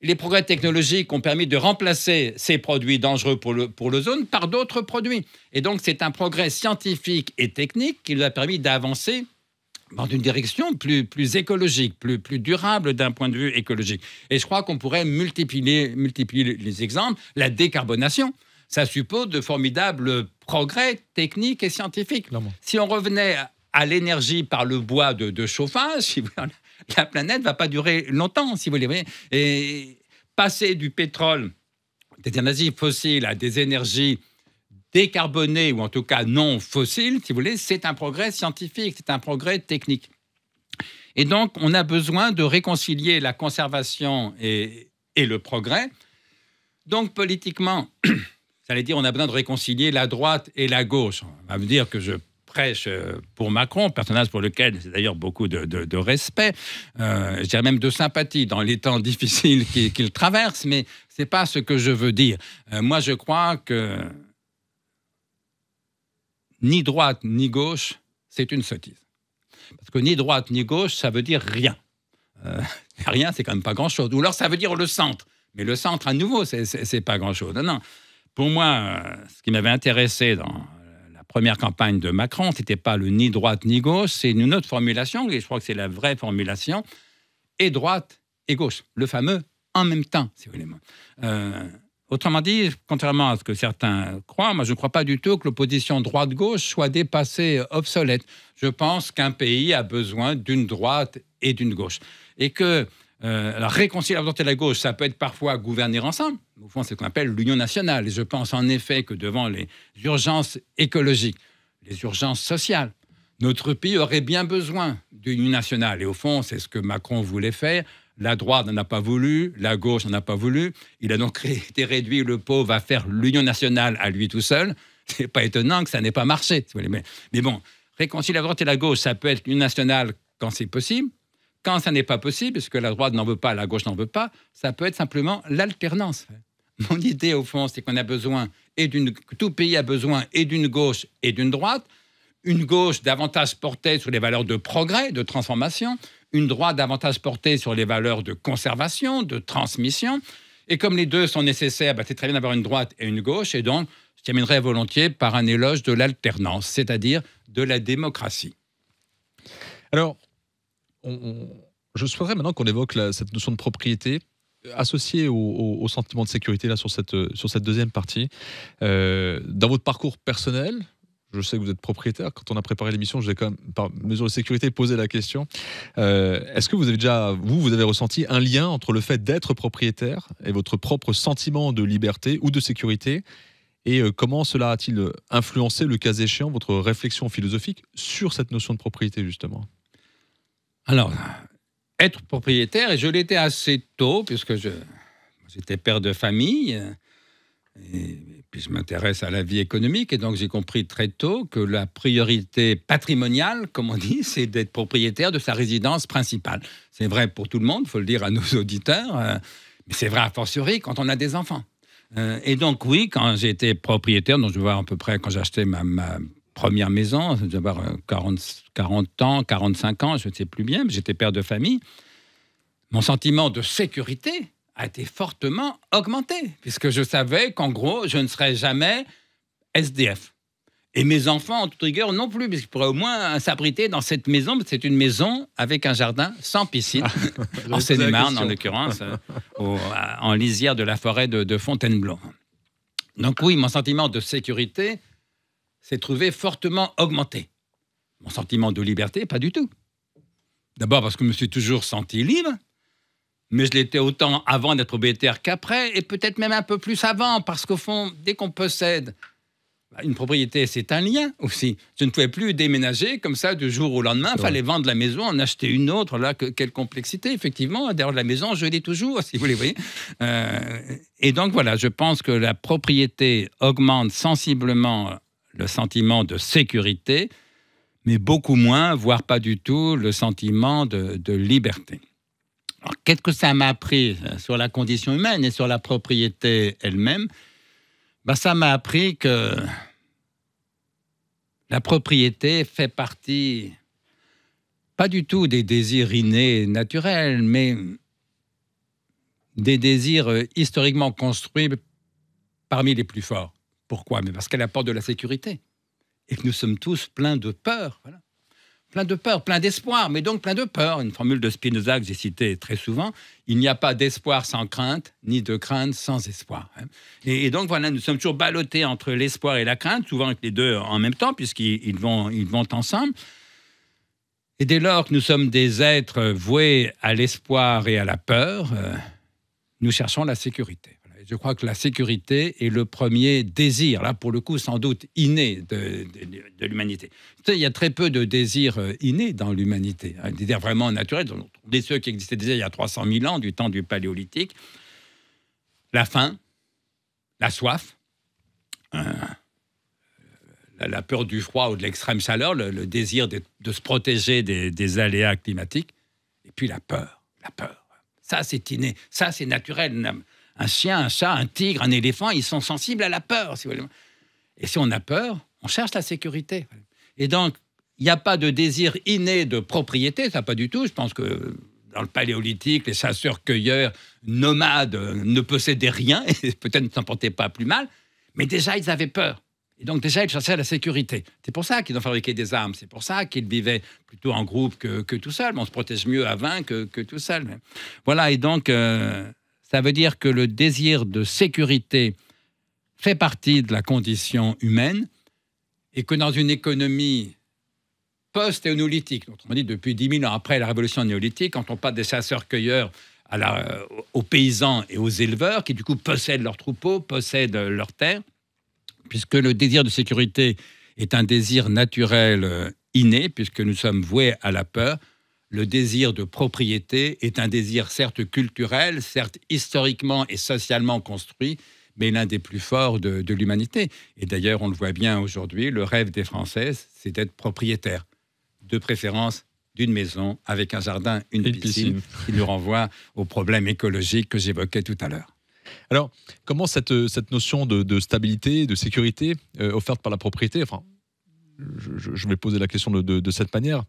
Les progrès technologiques ont permis de remplacer ces produits dangereux pour l'ozone par d'autres produits. Et donc, c'est un progrès scientifique et technique qui nous a permis d'avancer dans une direction plus écologique, plus durable d'un point de vue écologique. Et je crois qu'on pourrait multiplier les exemples. La décarbonation, ça suppose de formidables progrès techniques et scientifiques. Clairement. Si on revenait à l'énergie par le bois de chauffage, si vous voulez, la planète ne va pas durer longtemps, si vous voulez. Et passer du pétrole, des énergies fossiles à des énergies décarbonées, ou en tout cas non fossiles, si vous voulez, c'est un progrès scientifique, c'est un progrès technique. Et donc, on a besoin de réconcilier la conservation et le progrès. Donc, politiquement, j'allais dire, on a besoin de réconcilier la droite et la gauche. On va me dire que je prêche pour Macron, personnage pour lequel j'ai d'ailleurs beaucoup de respect, je dirais même de sympathie dans les temps difficiles qu'il traverse, mais ce n'est pas ce que je veux dire. Moi, je crois que ni droite ni gauche, c'est une sottise. Parce que ni droite ni gauche, ça veut dire rien. Rien, c'est quand même pas grand-chose. Ou alors, ça veut dire le centre. Mais le centre, à nouveau, c'est pas grand-chose. Non, non. Pour moi, ce qui m'avait intéressé dans la première campagne de Macron, c'était pas le ni droite ni gauche, c'est une autre formulation, et je crois que c'est la vraie formulation, et droite et gauche. Le fameux en même temps, si vous voulez. Autrement dit, contrairement à ce que certains croient, moi je ne crois pas du tout que l'opposition droite-gauche soit dépassée, obsolète. Je pense qu'un pays a besoin d'une droite et d'une gauche. Et que la réconcilier la droite et la gauche, ça peut être parfois gouverner ensemble. Au fond, c'est ce qu'on appelle l'union nationale. Et je pense en effet que devant les urgences écologiques, les urgences sociales, notre pays aurait bien besoin d'une union nationale. Et au fond, c'est ce que Macron voulait faire. La droite n'en a pas voulu, la gauche n'en a pas voulu. Il a donc été réduit, le pauvre, à faire l'union nationale à lui tout seul. C'est pas étonnant que ça n'ait pas marché. Mais bon, réconcilier la droite et la gauche, ça peut être l'union nationale quand c'est possible. Quand ça n'est pas possible, parce que la droite n'en veut pas, la gauche n'en veut pas, ça peut être simplement l'alternance. Mon idée, au fond, c'est qu'on a besoin, que tout pays a besoin et d'une gauche et d'une droite. Une gauche davantage portée sur les valeurs de progrès, de transformation. Une droite davantage portée sur les valeurs de conservation, de transmission. Et comme les deux sont nécessaires, c'est très bien d'avoir une droite et une gauche. Et donc, je terminerai volontiers par un éloge de l'alternance, c'est-à-dire de la démocratie. Alors, je souhaiterais maintenant qu'on évoque cette notion de propriété associée au sentiment de sécurité là, sur cette deuxième partie. Dans votre parcours personnel, je sais que vous êtes propriétaire. Quand on a préparé l'émission, je vais quand même, par mesure de sécurité, poser la question. Est-ce que vous avez déjà, vous avez ressenti un lien entre le fait d'être propriétaire et votre propre sentiment de liberté ou de sécurité? Et comment cela a-t-il influencé, le cas échéant, votre réflexion philosophique sur cette notion de propriété, justement? Alors, être propriétaire, et je l'étais assez tôt, puisque j'étais père de famille, et puis je m'intéresse à la vie économique, et donc j'ai compris très tôt que la priorité patrimoniale, comme on dit, c'est d'être propriétaire de sa résidence principale. C'est vrai pour tout le monde, il faut le dire à nos auditeurs, mais c'est vrai a fortiori quand on a des enfants. Et donc oui, quand j'ai été propriétaire, donc je vois à peu près quand j'ai acheté ma première maison, je devais avoir 40 ans, 45 ans, je ne sais plus bien, mais j'étais père de famille, mon sentiment de sécurité a été fortement augmenté, puisque je savais qu'en gros, je ne serais jamais SDF. Et mes enfants, en toute rigueur, non plus, puisqu'ils pourraient au moins s'abriter dans cette maison. C'est une maison avec un jardin sans piscine, en Seine-et-Marne, en l'occurrence, en lisière de la forêt de Fontainebleau. Donc oui, mon sentiment de sécurité s'est trouvé fortement augmenté. Mon sentiment de liberté, pas du tout. D'abord parce que je me suis toujours senti libre, mais je l'étais autant avant d'être propriétaire qu'après, et peut-être même un peu plus avant, parce qu'au fond, dès qu'on possède une propriété, c'est un lien aussi. Je ne pouvais plus déménager comme ça du jour au lendemain. Il fallait vendre la maison, en acheter une autre. Là, quelle complexité, effectivement. D'ailleurs, la maison, je l'ai toujours, si vous voulez. Et donc, voilà, je pense que la propriété augmente sensiblement le sentiment de sécurité, mais beaucoup moins, voire pas du tout, le sentiment de liberté. Alors, qu'est-ce que ça m'a appris sur la condition humaine et sur la propriété elle-même? Ça m'a appris que la propriété fait partie, pas du tout des désirs innés naturels, mais des désirs historiquement construits parmi les plus forts. Pourquoi? Mais parce qu'elle apporte de la sécurité. Et que nous sommes tous pleins de peur. Voilà. plein de peur, plein d'espoir, mais donc plein de peur. Une formule de Spinoza que j'ai citée très souvent, il n'y a pas d'espoir sans crainte, ni de crainte sans espoir. Et donc voilà, nous sommes toujours ballottés entre l'espoir et la crainte, souvent avec les deux en même temps, puisqu'ils vont ensemble. Et dès lors que nous sommes des êtres voués à l'espoir et à la peur, nous cherchons la sécurité. Je crois que la sécurité est le premier désir, là pour le coup sans doute inné de l'humanité. Il y a très peu de désirs innés dans l'humanité, des désirs vraiment naturels, des ceux qui existaient déjà il y a 300 000 ans, du temps du Paléolithique. La faim, la soif, la peur du froid ou de l'extrême chaleur, le désir de se protéger des aléas climatiques, et puis la peur. Ça c'est inné, ça c'est naturel. Un chien, un chat, un tigre, un éléphant, ils sont sensibles à la peur. Si vous voulez. Et si on a peur, on cherche la sécurité. Et donc, il n'y a pas de désir inné de propriété, ça pas du tout. Je pense que dans le Paléolithique, les chasseurs-cueilleurs nomades ne possédaient rien, et peut-être ne s'en portaient pas plus mal, mais déjà, ils avaient peur. Et donc, déjà, ils cherchaient la sécurité. C'est pour ça qu'ils ont fabriqué des armes. C'est pour ça qu'ils vivaient plutôt en groupe que tout seul. On se protège mieux à 20 que tout seul. Voilà, et donc... ça veut dire que le désir de sécurité fait partie de la condition humaine et que dans une économie post-néolithique, autrement dit depuis 10 000 ans après la révolution néolithique, quand on passe des chasseurs-cueilleurs aux paysans et aux éleveurs qui du coup possèdent leurs troupeaux, possèdent leurs terres, puisque le désir de sécurité est un désir naturel inné, puisque nous sommes voués à la peur, le désir de propriété est un désir certes culturel, certes historiquement et socialement construit, mais l'un des plus forts de l'humanité. Et d'ailleurs, on le voit bien aujourd'hui, le rêve des Françaises, c'est d'être propriétaire, de préférence d'une maison avec un jardin, une piscine, qui nous renvoie au problème écologique que j'évoquais tout à l'heure. Alors, comment cette notion de stabilité, de sécurité offerte par la propriété, enfin, je vais poser la question de cette manière,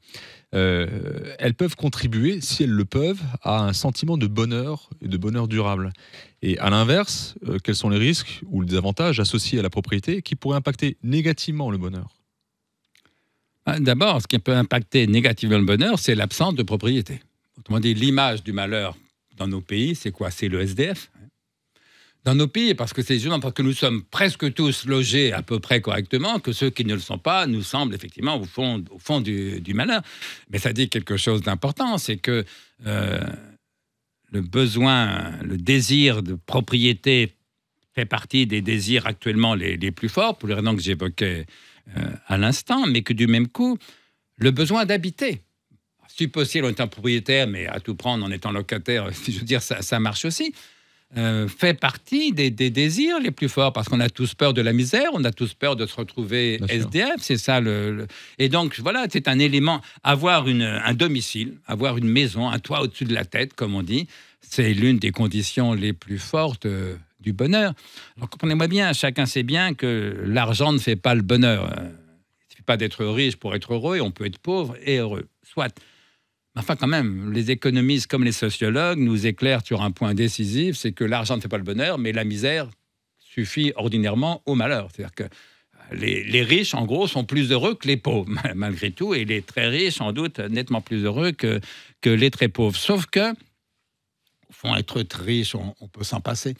elles peuvent contribuer, si elles le peuvent, à un sentiment de bonheur et de bonheur durable. Et à l'inverse, quels sont les risques ou les avantages associés à la propriété qui pourraient impacter négativement le bonheur ? D'abord, ce qui peut impacter négativement le bonheur, c'est l'absence de propriété. Autrement dit, l'image du malheur dans nos pays, c'est quoi ? C'est le SDF. Dans nos pays, parce que c'est justement parce que nous sommes presque tous logés à peu près correctement que ceux qui ne le sont pas nous semblent effectivement au fond du malheur. Mais ça dit quelque chose d'important, c'est que le besoin, le désir de propriété fait partie des désirs actuellement les plus forts, pour les raisons que j'évoquais à l'instant, mais que du même coup, le besoin d'habiter. Si possible, on est un propriétaire, mais à tout prendre en étant locataire, si je veux dire, ça marche aussi. Fait partie des désirs les plus forts, parce qu'on a tous peur de la misère, on a tous peur de se retrouver SDF, c'est ça Et donc, voilà, c'est un élément. Avoir un domicile, avoir une maison, un toit au-dessus de la tête, comme on dit, c'est l'une des conditions les plus fortes du bonheur. Alors, comprenez-moi bien, chacun sait bien que l'argent ne fait pas le bonheur. Il ne suffit pas d'être riche pour être heureux, et on peut être pauvre et heureux, soit. Enfin, quand même, les économistes comme les sociologues nous éclairent sur un point décisif, c'est que l'argent ne fait pas le bonheur, mais la misère suffit ordinairement au malheur. C'est-à-dire que les riches, en gros, sont plus heureux que les pauvres, malgré tout, et les très riches, sans doute, nettement plus heureux que les très pauvres. Sauf que, au fond, être très riche, on peut s'en passer.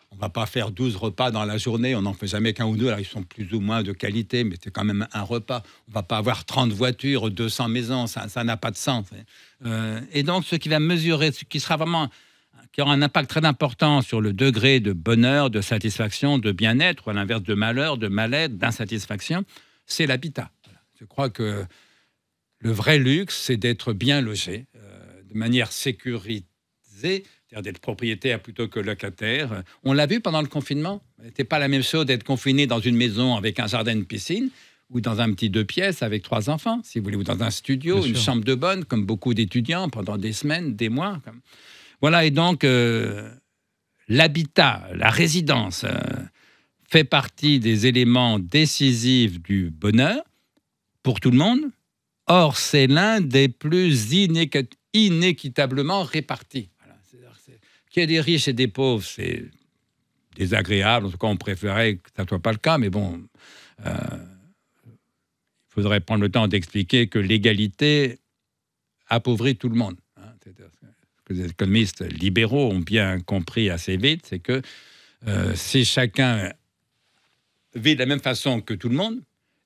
On ne va pas faire 12 repas dans la journée, on n'en fait jamais qu'un ou deux. Alors, ils sont plus ou moins de qualité, mais c'est quand même un repas. On ne va pas avoir 30 voitures, 200 maisons, ça n'a pas de sens. Et donc, ce qui va mesurer, ce qui aura un impact très important sur le degré de bonheur, de satisfaction, de bien-être, ou à l'inverse de malheur, de mal-être, d'insatisfaction, c'est l'habitat. Je crois que le vrai luxe, c'est d'être bien logé, de manière sécurisée, c'est-à-dire d'être propriétaire plutôt que locataire. On l'a vu pendant le confinement. Ce n'était pas la même chose d'être confiné dans une maison avec un jardin, une piscine, ou dans un petit 2 pièces avec 3 enfants, si vous voulez, ou dans un studio, une chambre de bonne, comme beaucoup d'étudiants, pendant des semaines, des mois. Voilà, et donc, l'habitat, la résidence, fait partie des éléments décisifs du bonheur pour tout le monde. Or, c'est l'un des plus inéquitablement répartis. Qu'il y ait des riches et des pauvres, c'est désagréable. En tout cas, on préférait que ça ne soit pas le cas, mais bon, il faudrait prendre le temps d'expliquer que l'égalité appauvrit tout le monde. Ce que les économistes libéraux ont bien compris assez vite, c'est que si chacun vit de la même façon que tout le monde,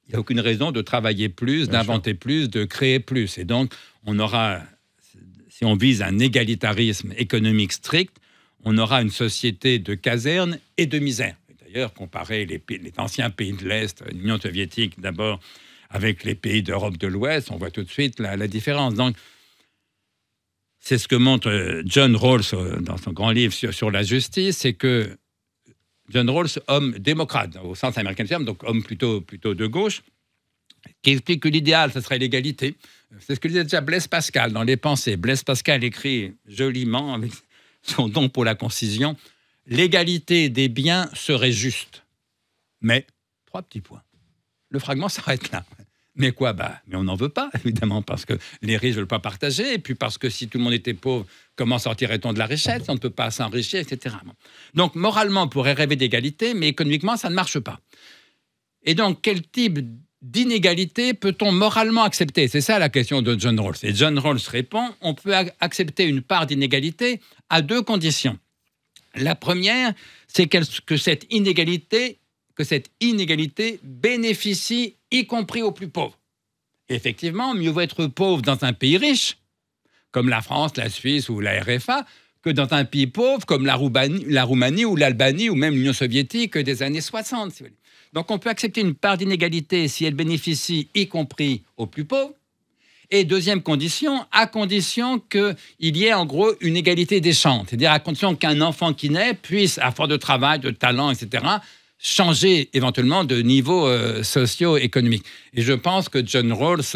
il n'y a aucune raison de travailler plus, d'inventer plus, de créer plus. Et donc, on aura, si on vise un égalitarisme économique strict, on aura une société de caserne et de misère. D'ailleurs, comparer les anciens pays de l'Est, l'Union soviétique d'abord, avec les pays d'Europe de l'Ouest, on voit tout de suite la différence. Donc, c'est ce que montre John Rawls dans son grand livre sur la justice, c'est que John Rawls, homme démocrate, au sens américain du terme, donc homme plutôt de gauche, qui explique que l'idéal, ce serait l'égalité. C'est ce que disait déjà Blaise Pascal dans Les Pensées. Blaise Pascal écrit joliment, avec son don pour la concision, « L'égalité des biens serait juste. Mais, 3 petits points. Le fragment s'arrête là. Mais quoi ? Mais on n'en veut pas, évidemment, parce que les riches ne veulent pas partager, et puis parce que si tout le monde était pauvre, comment sortirait-on de la richesse ? On ne peut pas s'enrichir, etc. Donc, moralement, on pourrait rêver d'égalité, mais économiquement, ça ne marche pas. Et donc, quel type d'inégalité peut-on moralement accepter ? C'est ça la question de John Rawls. Et John Rawls répond, on peut accepter une part d'inégalité à 2 conditions. La première, c'est que cette inégalité bénéficie y compris aux plus pauvres. Et effectivement, mieux vaut être pauvre dans un pays riche, comme la France, la Suisse ou la RFA, que dans un pays pauvre comme la Roumanie ou l'Albanie ou même l'Union soviétique des années 60. Si vous voulez. Donc on peut accepter une part d'inégalité si elle bénéficie y compris aux plus pauvres. Et deuxième condition, à condition qu'il y ait en gros une égalité des chances. C'est-à-dire à condition qu'un enfant qui naît puisse, à force de travail, de talent, etc., changer éventuellement de niveau socio-économique. Et je pense que John Rawls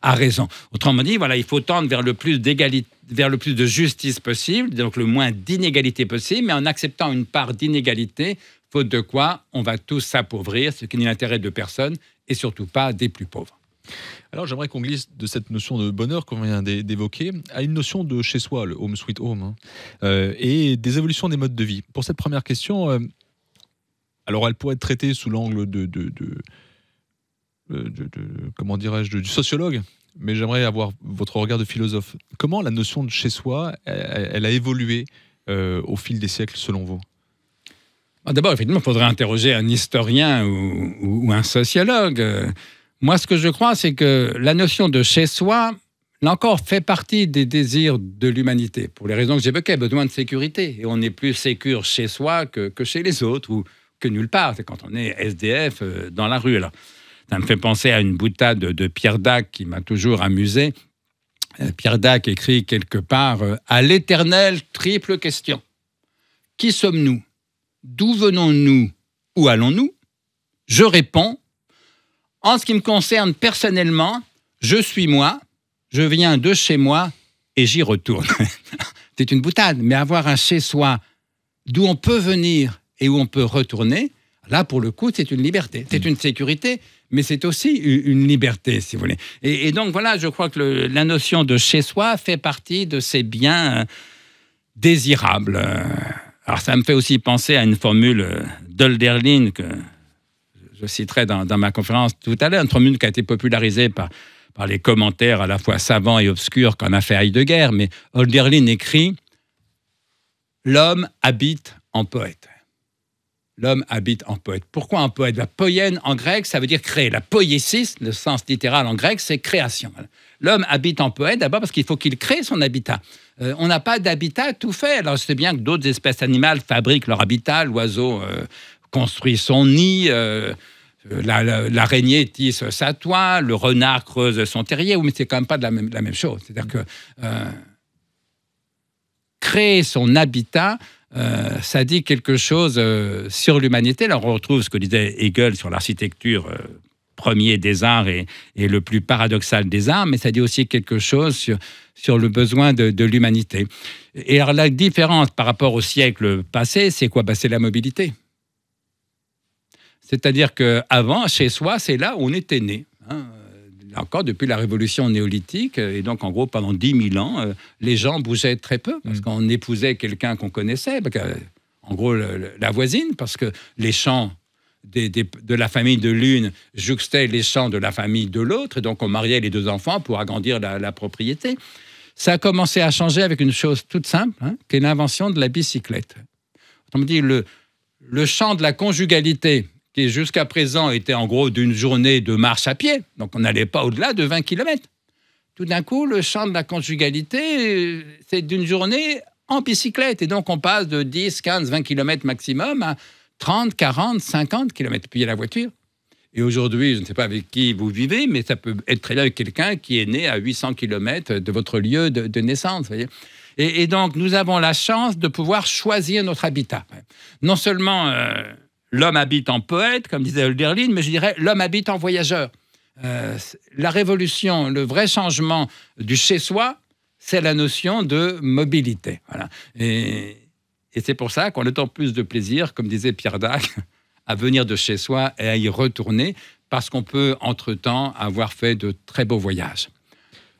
a raison. Autrement dit, voilà, il faut tendre vers le plus d'égalité, vers le plus de justice possible, donc le moins d'inégalité possible, mais en acceptant une part d'inégalité, faute de quoi on va tous s'appauvrir, ce qui n'est l'intérêt de personne et surtout pas des plus pauvres. Alors j'aimerais qu'on glisse de cette notion de bonheur qu'on vient d'évoquer à une notion de chez soi, le home sweet home, et des évolutions des modes de vie. Pour cette première question, alors elle pourrait être traitée sous l'angle comment dirais-je, du sociologue, mais j'aimerais avoir votre regard de philosophe. Comment la notion de chez soi, elle a évolué au fil des siècles selon vous ? D'abord, effectivement, il faudrait interroger un historien ou un sociologue. Moi, ce que je crois, c'est que la notion de chez soi, là encore, fait partie des désirs de l'humanité. Pour les raisons que j'évoquais, besoin de sécurité. Et on est plus sécure chez soi que chez les autres ou que nulle part. C'est quand on est SDF dans la rue. Alors, ça me fait penser à une boutade de Pierre Dac qui m'a toujours amusé. Pierre Dac écrit quelque part « À l'éternelle triple question. Qui sommes-nous ? D'où venons-nous ? Où allons-nous ? Je réponds, en ce qui me concerne personnellement, je suis moi, je viens de chez moi et j'y retourne. » C'est une boutade, mais avoir un chez-soi d'où on peut venir et où on peut retourner, là, pour le coup, c'est une liberté. C'est une sécurité, mais c'est aussi une liberté, si vous voulez. Et donc, voilà, je crois que la notion de chez-soi fait partie de ces biens désirables. Alors, ça me fait aussi penser à une formule d'Hölderlin que je citerai dans ma conférence tout à l'heure, une formule qui a été popularisée par les commentaires à la fois savants et obscurs qu'en a fait Heidegger, mais Hölderlin écrit « L'homme habite en poète ». L'homme habite en poète. Pourquoi en poète ? La poienne en grec, ça veut dire créer. La poiesis, le sens littéral en grec, c'est création. L'homme habite en poète d'abord parce qu'il faut qu'il crée son habitat. On n'a pas d'habitat tout fait. Alors, je sais bien que d'autres espèces animales fabriquent leur habitat. L'oiseau construit son nid, l'araignée tisse sa toile, le renard creuse son terrier. Mais c'est quand même pas de la même chose. C'est-à-dire que créer son habitat, ça dit quelque chose sur l'humanité. Là, on retrouve ce que disait Hegel sur l'architecture premier des arts et le plus paradoxal des arts, mais ça dit aussi quelque chose sur le besoin de l'humanité. Et alors, la différence par rapport au siècle passé, c'est quoi ? C'est la mobilité. C'est-à-dire qu'avant, chez soi, c'est là où on était né. Encore depuis la révolution néolithique, et donc en gros pendant 10 000 ans, les gens bougeaient très peu, parce qu'on épousait quelqu'un qu'on connaissait, en gros la voisine, parce que les champs de la famille de l'une jouxtaient les champs de la famille de l'autre, et donc on mariait les deux enfants pour agrandir la propriété. Ça a commencé à changer avec une chose toute simple, qui est l'invention de la bicyclette. Autrement dit, le champ de la conjugalité, qui jusqu'à présent était en gros d'une journée de marche à pied, donc on n'allait pas au-delà de 20 km. Tout d'un coup, le champ de la conjugalité, c'est d'une journée en bicyclette. Et donc, on passe de 10, 15, 20 km maximum à 30, 40, 50 km. Puis il y a la voiture. Et aujourd'hui, je ne sais pas avec qui vous vivez, mais ça peut être très bien avec quelqu'un qui est né à 800 km de votre lieu de naissance. Voyez. Et donc, nous avons la chance de pouvoir choisir notre habitat. Non seulement l'homme habite en poète, comme disait Hölderlin, mais je dirais l'homme habite en voyageur. La révolution, le vrai changement du chez-soi, c'est la notion de mobilité. Voilà. Et c'est pour ça qu'on a d'autant plus de plaisir, comme disait Pierre Dac, à venir de chez soi et à y retourner, parce qu'on peut, entre-temps, avoir fait de très beaux voyages.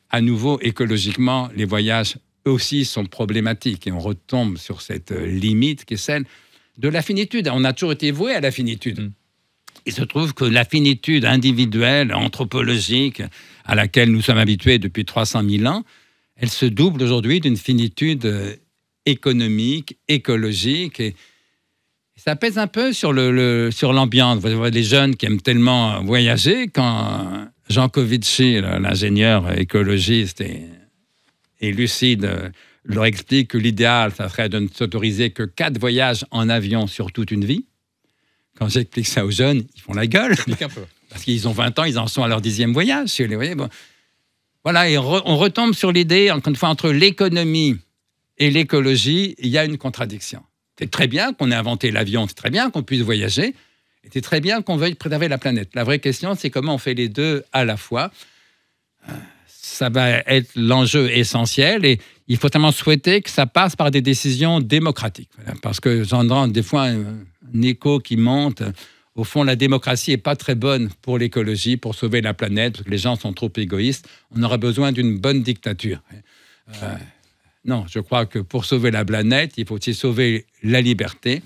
À nouveau, écologiquement, les voyages aussi sont problématiques, et on retombe sur cette limite qui est celle de la finitude. On a toujours été voué à la finitude. Il se trouve que la finitude individuelle, anthropologique, à laquelle nous sommes habitués depuis 300 000 ans, elle se double aujourd'hui d'une finitude économique, écologique, et ça pèse un peu sur l'ambiance. Vous voyez les jeunes qui aiment tellement voyager, quand Jean Covici, l'ingénieur écologiste et lucide, leur explique que l'idéal, ça serait de ne s'autoriser que 4 voyages en avion sur toute une vie. Quand j'explique ça aux jeunes, ils font la gueule. Un peu. Parce qu'ils ont 20 ans, ils en sont à leur 10e voyage. Si vous les voyez, bon. Voilà, et on retombe sur l'idée, encore une fois, entre l'économie et l'écologie, il y a une contradiction. C'est très bien qu'on ait inventé l'avion, c'est très bien qu'on puisse voyager, et c'est très bien qu'on veuille préserver la planète. La vraie question, c'est comment on fait les deux à la fois. Ça va être l'enjeu essentiel, et il faut tellement souhaiter que ça passe par des décisions démocratiques. Voilà, parce que j'entends des fois un écho qui monte. Au fond, la démocratie n'est pas très bonne pour l'écologie, pour sauver la planète, parce que les gens sont trop égoïstes. On aura besoin d'une bonne dictature. Non, je crois que pour sauver la planète, il faut aussi sauver la liberté,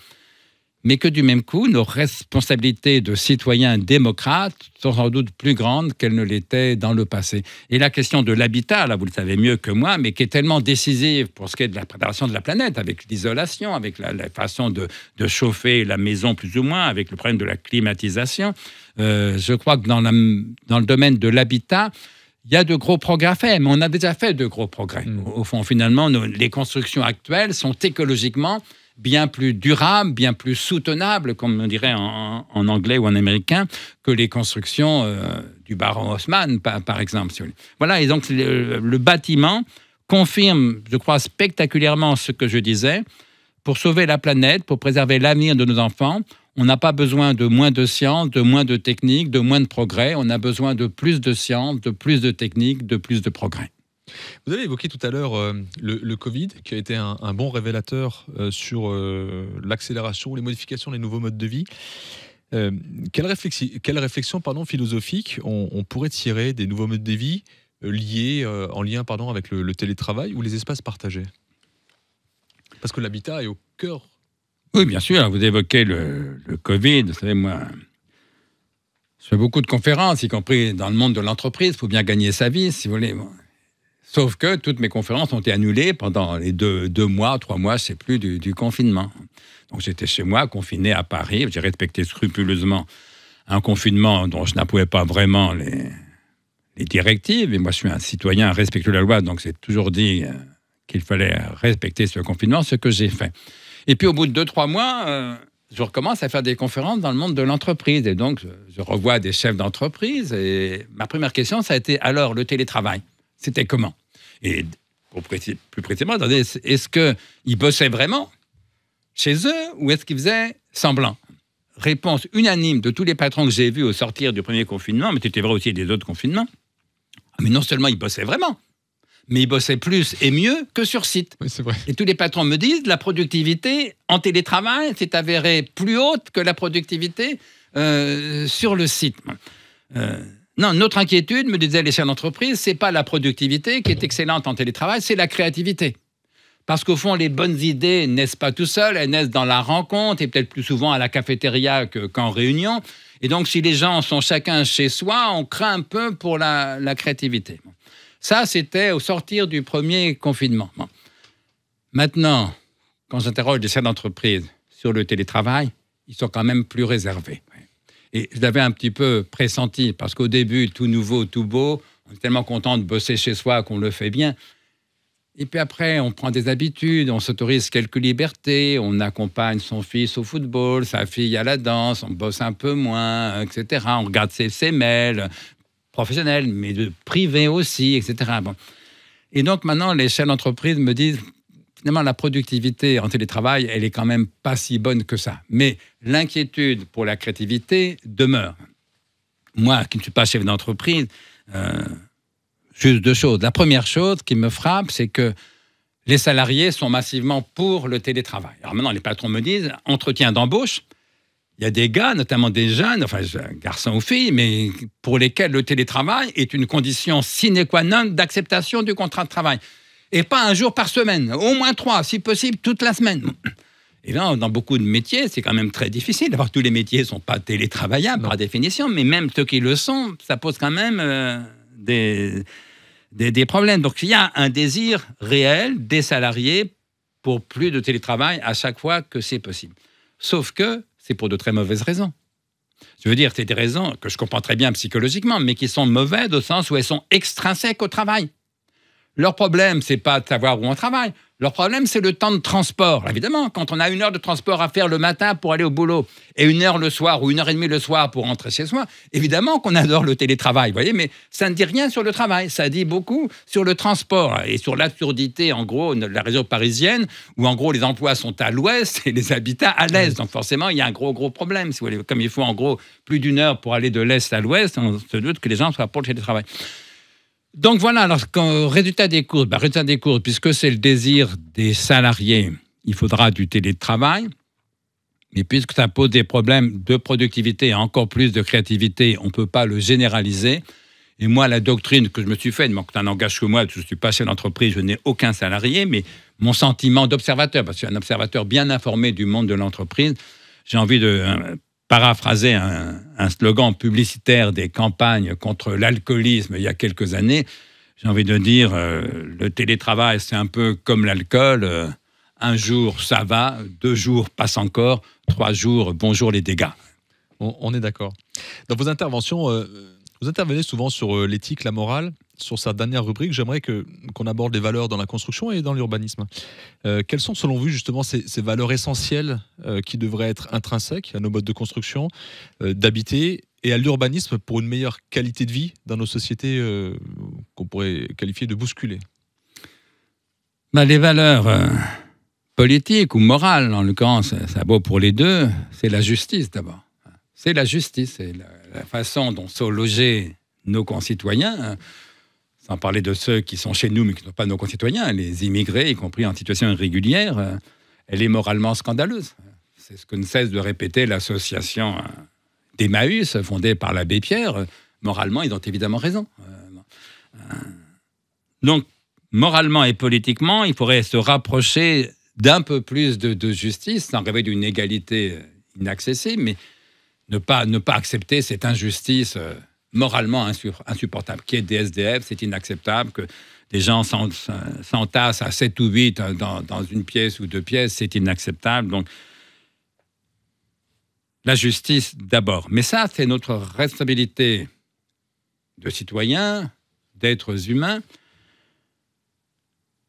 mais que du même coup, nos responsabilités de citoyens démocrates sont sans doute plus grandes qu'elles ne l'étaient dans le passé. Et la question de l'habitat, là, vous le savez mieux que moi, mais qui est tellement décisive pour ce qui est de la préservation de la planète, avec l'isolation, avec la façon de chauffer la maison plus ou moins, avec le problème de la climatisation. Je crois que dans le domaine de l'habitat, il y a de gros progrès à faire, mais on a déjà fait de gros progrès. Au fond, finalement, les constructions actuelles sont écologiquement bien plus durables, bien plus soutenables, comme on dirait en anglais ou en américain, que les constructions du baron Haussmann, par exemple. Voilà, et donc le bâtiment confirme, je crois, spectaculairement ce que je disais. Pour sauver la planète, pour préserver l'avenir de nos enfants, on n'a pas besoin de moins de sciences, de moins de techniques, de moins de progrès. On a besoin de plus de sciences, de plus de techniques, de plus de progrès. Vous avez évoqué tout à l'heure le Covid, qui a été un bon révélateur sur l'accélération, les modifications, les nouveaux modes de vie. Quelle réflexion philosophique on pourrait tirer des nouveaux modes de vie en lien avec le télétravail ou les espaces partagés? Parce que l'habitat est au cœur. Oui, bien sûr. Vous évoquez le Covid. Vous savez, moi, je fais beaucoup de conférences, y compris dans le monde de l'entreprise. Il faut bien gagner sa vie, si vous voulez. Bon. Sauf que toutes mes conférences ont été annulées pendant les 2 mois, 3 mois, je ne sais plus, du confinement. Donc j'étais chez moi, confiné à Paris. J'ai respecté scrupuleusement un confinement dont je n'approuvais pas vraiment les directives. Et moi, je suis un citoyen respectueux de la loi, donc j'ai toujours dit qu'il fallait respecter ce confinement, ce que j'ai fait. Et puis au bout de 2-3 mois, je recommence à faire des conférences dans le monde de l'entreprise. Et donc, je revois des chefs d'entreprise. Et ma première question, ça a été, alors, le télétravail, c'était comment? Et plus précisément, est-ce qu'ils bossaient vraiment chez eux ou est-ce qu'ils faisaient semblant? Réponse unanime de tous les patrons que j'ai vus au sortir du premier confinement, mais c'était vrai aussi des autres confinements. Mais non seulement ils bossaient vraiment, mais ils bossaient plus et mieux que sur site. Oui, c'est vrai. Et tous les patrons me disent la productivité en télétravail s'est avérée plus haute que la productivité sur le site. Non, notre inquiétude, me disaient les chefs d'entreprise, c'est pas la productivité qui est excellente en télétravail, c'est la créativité. Parce qu'au fond, les bonnes idées naissent pas tout seules, elles naissent dans la rencontre et peut-être plus souvent à la cafétéria qu'en réunion. Et donc, si les gens sont chacun chez soi, on craint un peu pour la créativité. Ça, c'était au sortir du premier confinement. Bon. Maintenant, quand j'interroge des chefs d'entreprise sur le télétravail, ils sont quand même plus réservés. Et je l'avais un petit peu pressenti, parce qu'au début, tout nouveau, tout beau, on est tellement content de bosser chez soi qu'on le fait bien. Et puis après, on prend des habitudes, on s'autorise quelques libertés, on accompagne son fils au football, sa fille à la danse, on bosse un peu moins, etc. On regarde ses mails professionnels, mais privés aussi, etc. Bon. Et donc maintenant, les chefs d'entreprise me disent, finalement, la productivité en télétravail, elle est quand même pas si bonne que ça. Mais l'inquiétude pour la créativité demeure. Moi, qui ne suis pas chef d'entreprise, juste deux choses. La première chose qui me frappe, c'est que les salariés sont massivement pour le télétravail. Alors maintenant, les patrons me disent, entretien d'embauche, il y a des gars, notamment des jeunes, enfin garçons ou filles, mais pour lesquels le télétravail est une condition sine qua non d'acceptation du contrat de travail. Et pas un jour par semaine, au moins 3, si possible, toute la semaine. Et là, dans beaucoup de métiers, c'est quand même très difficile. D'abord, tous les métiers ne sont pas télétravaillables par définition, mais même ceux qui le sont, ça pose quand même des problèmes. Donc, il y a un désir réel des salariés pour plus de télétravail à chaque fois que c'est possible. Sauf que c'est pour de très mauvaises raisons. Je veux dire, c'est des raisons que je comprends très bien psychologiquement, mais qui sont mauvaises au sens où elles sont extrinsèques au travail. Leur problème, c'est pas de savoir où on travaille. Leur problème, c'est le temps de transport. Évidemment, quand on a 1 heure de transport à faire le matin pour aller au boulot et 1 heure le soir ou 1h30 le soir pour rentrer chez soi, évidemment qu'on adore le télétravail, vous voyez, mais ça ne dit rien sur le travail. Ça dit beaucoup sur le transport et sur l'absurdité, en gros, de la région parisienne, où en gros, les emplois sont à l'ouest et les habitats à l'est. Donc forcément, il y a un gros problème. Si vous voulez. Comme il faut en gros plus d'1 heure pour aller de l'est à l'ouest, on se doute que les gens soient pour le télétravail. Donc voilà, alors, résultat des courses, puisque c'est le désir des salariés, il faudra du télétravail. Mais puisque ça pose des problèmes de productivité et encore plus de créativité, on ne peut pas le généraliser. Et moi, la doctrine que je me suis faite, donc ça n'engage que moi, je ne suis pas chef d'entreprise, je n'ai aucun salarié, mais mon sentiment d'observateur, parce que je suis un observateur bien informé du monde de l'entreprise, j'ai envie de paraphraser un slogan publicitaire des campagnes contre l'alcoolisme il y a quelques années. J'ai envie de dire, le télétravail, c'est un peu comme l'alcool. 1 jour, ça va. 2 jours, passe encore. 3 jours, bonjour les dégâts. On est d'accord. Dans vos interventions, vous intervenez souvent sur l'éthique, la morale. Sur sa dernière rubrique, j'aimerais qu'on aborde les valeurs dans la construction et dans l'urbanisme. Quelles sont, selon vous, justement, ces valeurs essentielles qui devraient être intrinsèques à nos modes de construction, d'habiter et à l'urbanisme pour une meilleure qualité de vie dans nos sociétés qu'on pourrait qualifier de bousculées? Les valeurs politiques ou morales, en l'occurrence, ça vaut pour les deux, c'est la justice d'abord. C'est la justice, c'est la façon dont sont logés nos concitoyens, sans parler de ceux qui sont chez nous mais qui ne sont pas nos concitoyens, les immigrés, y compris en situation irrégulière, elle est moralement scandaleuse. C'est ce que ne cesse de répéter l'association d'Emmaüs, fondée par l'abbé Pierre. Moralement, ils ont évidemment raison. Donc, moralement et politiquement, il faudrait se rapprocher d'un peu plus de justice, sans rêver d'une égalité inaccessible, mais ne pas accepter cette injustice moralement insupportable. Qu'il y ait des SDF, c'est inacceptable. Que des gens s'entassent à 7 ou 8 dans une pièce ou 2 pièces, c'est inacceptable. Donc, la justice d'abord. Mais ça, c'est notre responsabilité de citoyens, d'êtres humains.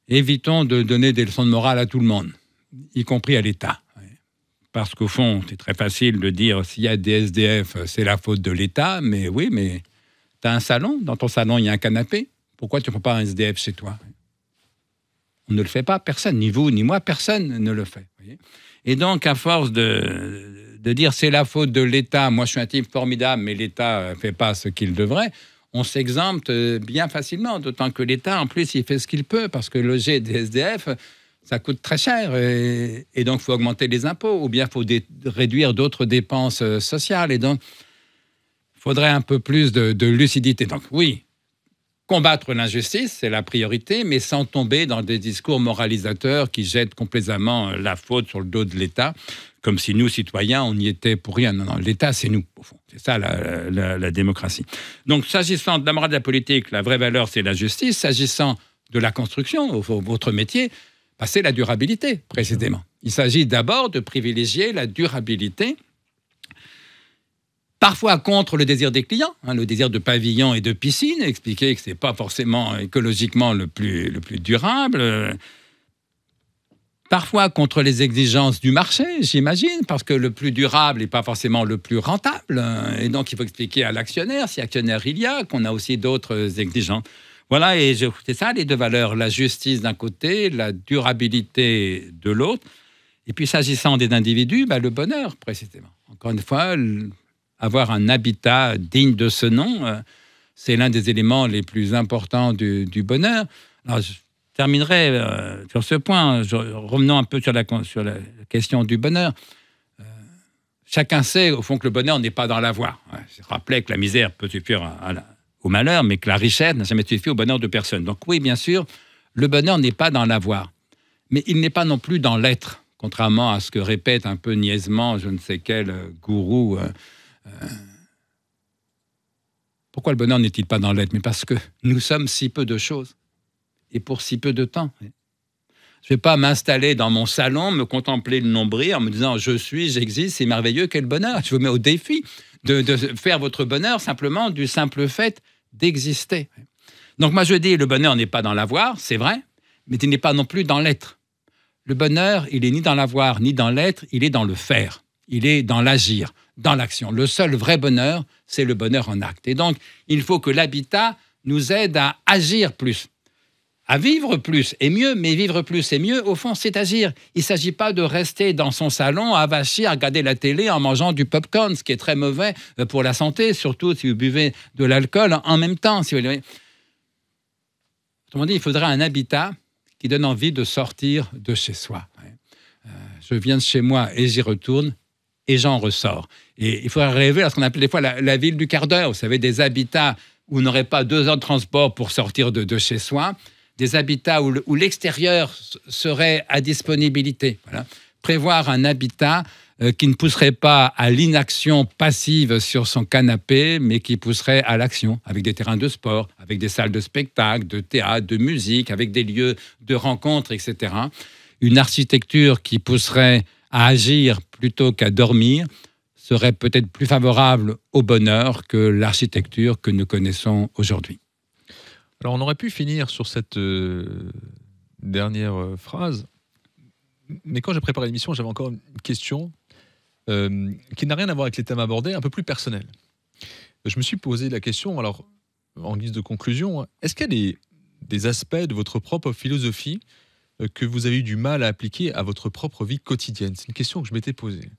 Évitons de donner des leçons de morale à tout le monde, y compris à l'État. Parce qu'au fond, c'est très facile de dire s'il y a des SDF, c'est la faute de l'État. Mais oui, mais tu as un salon, dans ton salon, il y a un canapé. Pourquoi tu ne prends pas un SDF chez toi? On ne le fait pas, personne, ni vous, ni moi, personne ne le fait. Voyez. Et donc, à force de dire c'est la faute de l'État, moi je suis un type formidable, mais l'État ne fait pas ce qu'il devrait, on s'exempte bien facilement, d'autant que l'État, en plus, il fait ce qu'il peut, parce que loger des SDF, ça coûte très cher, et donc il faut augmenter les impôts, ou bien il faut réduire d'autres dépenses sociales, et donc il faudrait un peu plus de lucidité. Donc oui, combattre l'injustice, c'est la priorité, mais sans tomber dans des discours moralisateurs qui jettent complaisamment la faute sur le dos de l'État, comme si nous, citoyens, on n'y était pour rien. Non, l'État, c'est nous, au fond. C'est ça, la démocratie. Donc, s'agissant de la morale de la politique, la vraie valeur, c'est la justice. S'agissant de la construction, votre métier, c'est la durabilité, précisément. Il s'agit d'abord de privilégier la durabilité, parfois contre le désir des clients, le désir de pavillon et de piscine, expliquer que ce n'est pas forcément écologiquement le plus durable, parfois contre les exigences du marché, j'imagine, parce que le plus durable n'est pas forcément le plus rentable, et donc il faut expliquer à l'actionnaire, si actionnaire il y a, qu'on a aussi d'autres exigences. Voilà, et c'est ça les deux valeurs, la justice d'un côté, la durabilité de l'autre, et puis s'agissant des individus, le bonheur, précisément. Encore une fois, avoir un habitat digne de ce nom, c'est l'un des éléments les plus importants du bonheur. Alors, je terminerai sur ce point. Revenons un peu sur la question du bonheur. Chacun sait, au fond, que le bonheur n'est pas dans l'avoir. Je rappelais que la misère peut suffire au malheur, mais que la richesse n'a jamais suffi au bonheur de personne. Donc oui, bien sûr, le bonheur n'est pas dans l'avoir. Mais il n'est pas non plus dans l'être, contrairement à ce que répète un peu niaisement je ne sais quel gourou. Pourquoi le bonheur n'est-il pas dans l'être? Mais parce que nous sommes si peu de choses et pour si peu de temps. Je ne vais pas m'installer dans mon salon, me contempler le nombril en me disant j'existe, c'est merveilleux, quel bonheur. Je vous mets au défi de faire votre bonheur simplement du simple fait d'exister. Donc moi je dis le bonheur n'est pas dans l'avoir, c'est vrai, mais il n'est pas non plus dans l'être. Le bonheur, il est ni dans l'avoir ni dans l'être, il est dans le faire, il est dans l'agir, dans l'action. Le seul vrai bonheur, c'est le bonheur en acte. Et donc, il faut que l'habitat nous aide à agir plus, à vivre plus et mieux, mais vivre plus et mieux, au fond, c'est agir. Il ne s'agit pas de rester dans son salon, avachi, à regarder la télé en mangeant du popcorn, ce qui est très mauvais pour la santé, surtout si vous buvez de l'alcool en même temps. Autrement dit, il faudrait un habitat qui donne envie de sortir de chez soi. Je viens de chez moi et j'y retourne, et j'en ressors. Et il faudrait rêver à ce qu'on appelle des fois la ville du quart d'heure. Vous savez, des habitats où on n'aurait pas 2 heures de transport pour sortir de chez soi, des habitats où l'extérieur serait à disponibilité. Voilà. Prévoir un habitat qui ne pousserait pas à l'inaction passive sur son canapé, mais qui pousserait à l'action, avec des terrains de sport, avec des salles de spectacle, de théâtre, de musique, avec des lieux de rencontre, etc. Une architecture qui pousserait à agir plutôt qu'à dormir serait peut-être plus favorable au bonheur que l'architecture que nous connaissons aujourd'hui. Alors, on aurait pu finir sur cette dernière phrase, mais quand j'ai préparé l'émission, j'avais encore une question qui n'a rien à voir avec les thèmes abordés, un peu plus personnel. Je me suis posé la question, alors, en guise de conclusion, est-ce qu'il y a des aspects de votre propre philosophie que vous avez eu du mal à appliquer à votre propre vie quotidienne? C'est une question que je m'étais posée.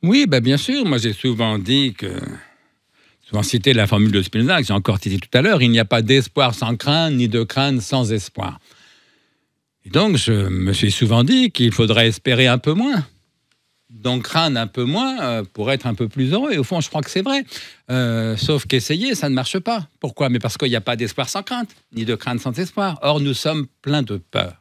Oui, bien sûr. Moi, j'ai souvent cité la formule de Spinoza, que j'ai encore citée tout à l'heure. Il n'y a pas d'espoir sans crainte, ni de crainte sans espoir. Et donc, je me suis souvent dit qu'il faudrait espérer un peu moins. Donc, craindre un peu moins pour être un peu plus heureux. Et au fond, je crois que c'est vrai. Sauf qu'essayer, ça ne marche pas. Pourquoi? Mais parce qu'il n'y a pas d'espoir sans crainte, ni de crainte sans espoir. Or, nous sommes pleins de peur.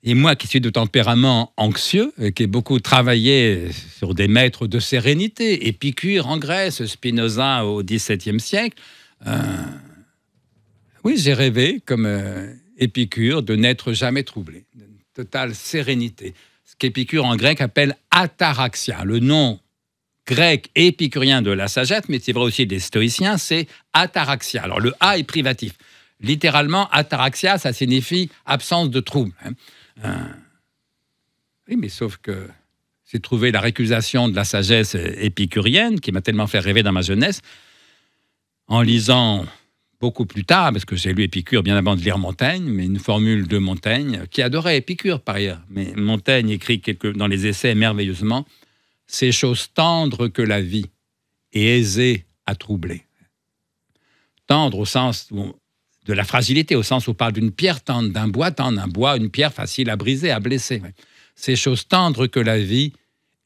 Et moi, qui suis de tempérament anxieux, et qui ai beaucoup travaillé sur des maîtres de sérénité, Épicure en Grèce, Spinoza au XVIIe siècle, oui, j'ai rêvé, comme Épicure, de n'être jamais troublé, d'une totale sérénité. Ce qu'Épicure en grec appelle ataraxia. Le nom grec épicurien de la sagesse, mais c'est vrai aussi des stoïciens, c'est ataraxia. Alors le A est privatif. Littéralement, ataraxia, ça signifie absence de trouble. Oui, mais sauf que j'ai trouvé la récusation de la sagesse épicurienne, qui m'a tellement fait rêver dans ma jeunesse, en lisant beaucoup plus tard, parce que j'ai lu Épicure bien avant de lire Montaigne, mais une formule de Montaigne, qui adorait Épicure par ailleurs. Mais Montaigne écrit dans les essais merveilleusement « C'est chose tendre que la vie, et aisée à troubler ». Tendre au sens de la fragilité, au sens où on parle d'une pierre tendre, d'un bois tendre, un bois, une pierre facile à briser, à blesser. C'est chose tendre que la vie,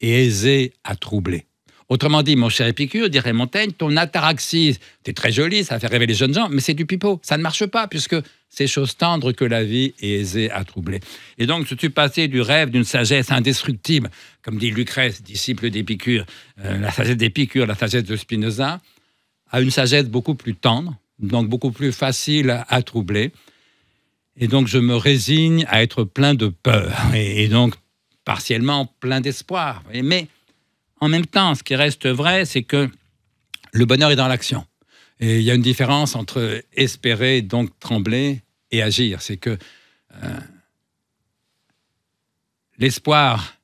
et aisée à troubler. Autrement dit, mon cher Épicure, dirait Montaigne, ton ataraxie, c'est très joli, ça fait rêver les jeunes gens, mais c'est du pipeau. Ça ne marche pas, puisque c'est chose tendre que la vie est aisée à troubler. Et donc, je suis passé du rêve d'une sagesse indestructible, comme dit Lucrèce, disciple d'Épicure, la sagesse d'Épicure, la sagesse de Spinoza, à une sagesse beaucoup plus tendre, donc beaucoup plus facile à troubler. Et donc, je me résigne à être plein de peur, et donc, partiellement plein d'espoir. Mais en même temps, ce qui reste vrai, c'est que le bonheur est dans l'action. Et il y a une différence entre espérer, donc trembler, et agir. C'est que l'espoir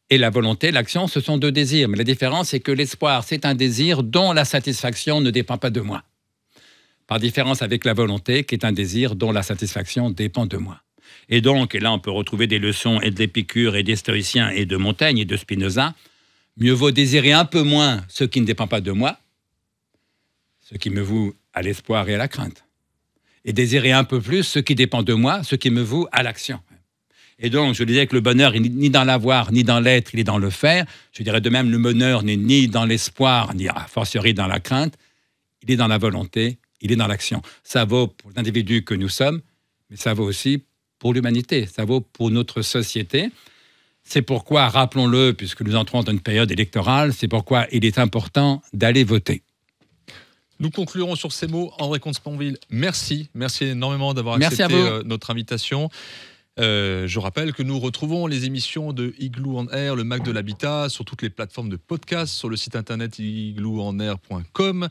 et la volonté, l'action, ce sont deux désirs. Mais la différence, c'est que l'espoir, c'est un désir dont la satisfaction ne dépend pas de moi. Par différence avec la volonté, qui est un désir dont la satisfaction dépend de moi. Et donc, et là, on peut retrouver des leçons et de l'Épicure et des stoïciens et de Montaigne et de Spinoza. Mieux vaut désirer un peu moins ce qui ne dépend pas de moi, ce qui me voue à l'espoir et à la crainte. Et désirer un peu plus ce qui dépend de moi, ce qui me voue à l'action. Et donc, je disais que le bonheur n'est ni dans l'avoir, ni dans l'être, il est dans le faire. Je dirais de même, le bonheur n'est ni dans l'espoir, ni a fortiori dans la crainte. Il est dans la volonté, il est dans l'action. Ça vaut pour l'individu que nous sommes, mais ça vaut aussi pour l'humanité, ça vaut pour notre société. C'est pourquoi, rappelons-le, puisque nous entrons dans une période électorale, c'est pourquoi il est important d'aller voter. Nous conclurons sur ces mots. André Comte-Sponville, merci. Merci énormément d'avoir accepté notre invitation. Je rappelle que nous retrouvons les émissions de Igloo on Air, le Mac de l'Habitat, sur toutes les plateformes de podcast, sur le site internet igloonair.com,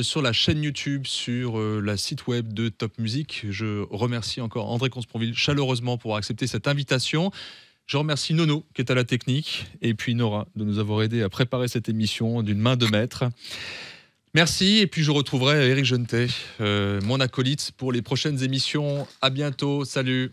sur la chaîne YouTube, sur la site web de Top Music. Je remercie encore André Comte-Sponville chaleureusement pour avoir accepté cette invitation. Je remercie Nono qui est à la technique et puis Nora de nous avoir aidé à préparer cette émission d'une main de maître. Merci et puis je retrouverai Éric Genetet, mon acolyte pour les prochaines émissions. À bientôt, salut.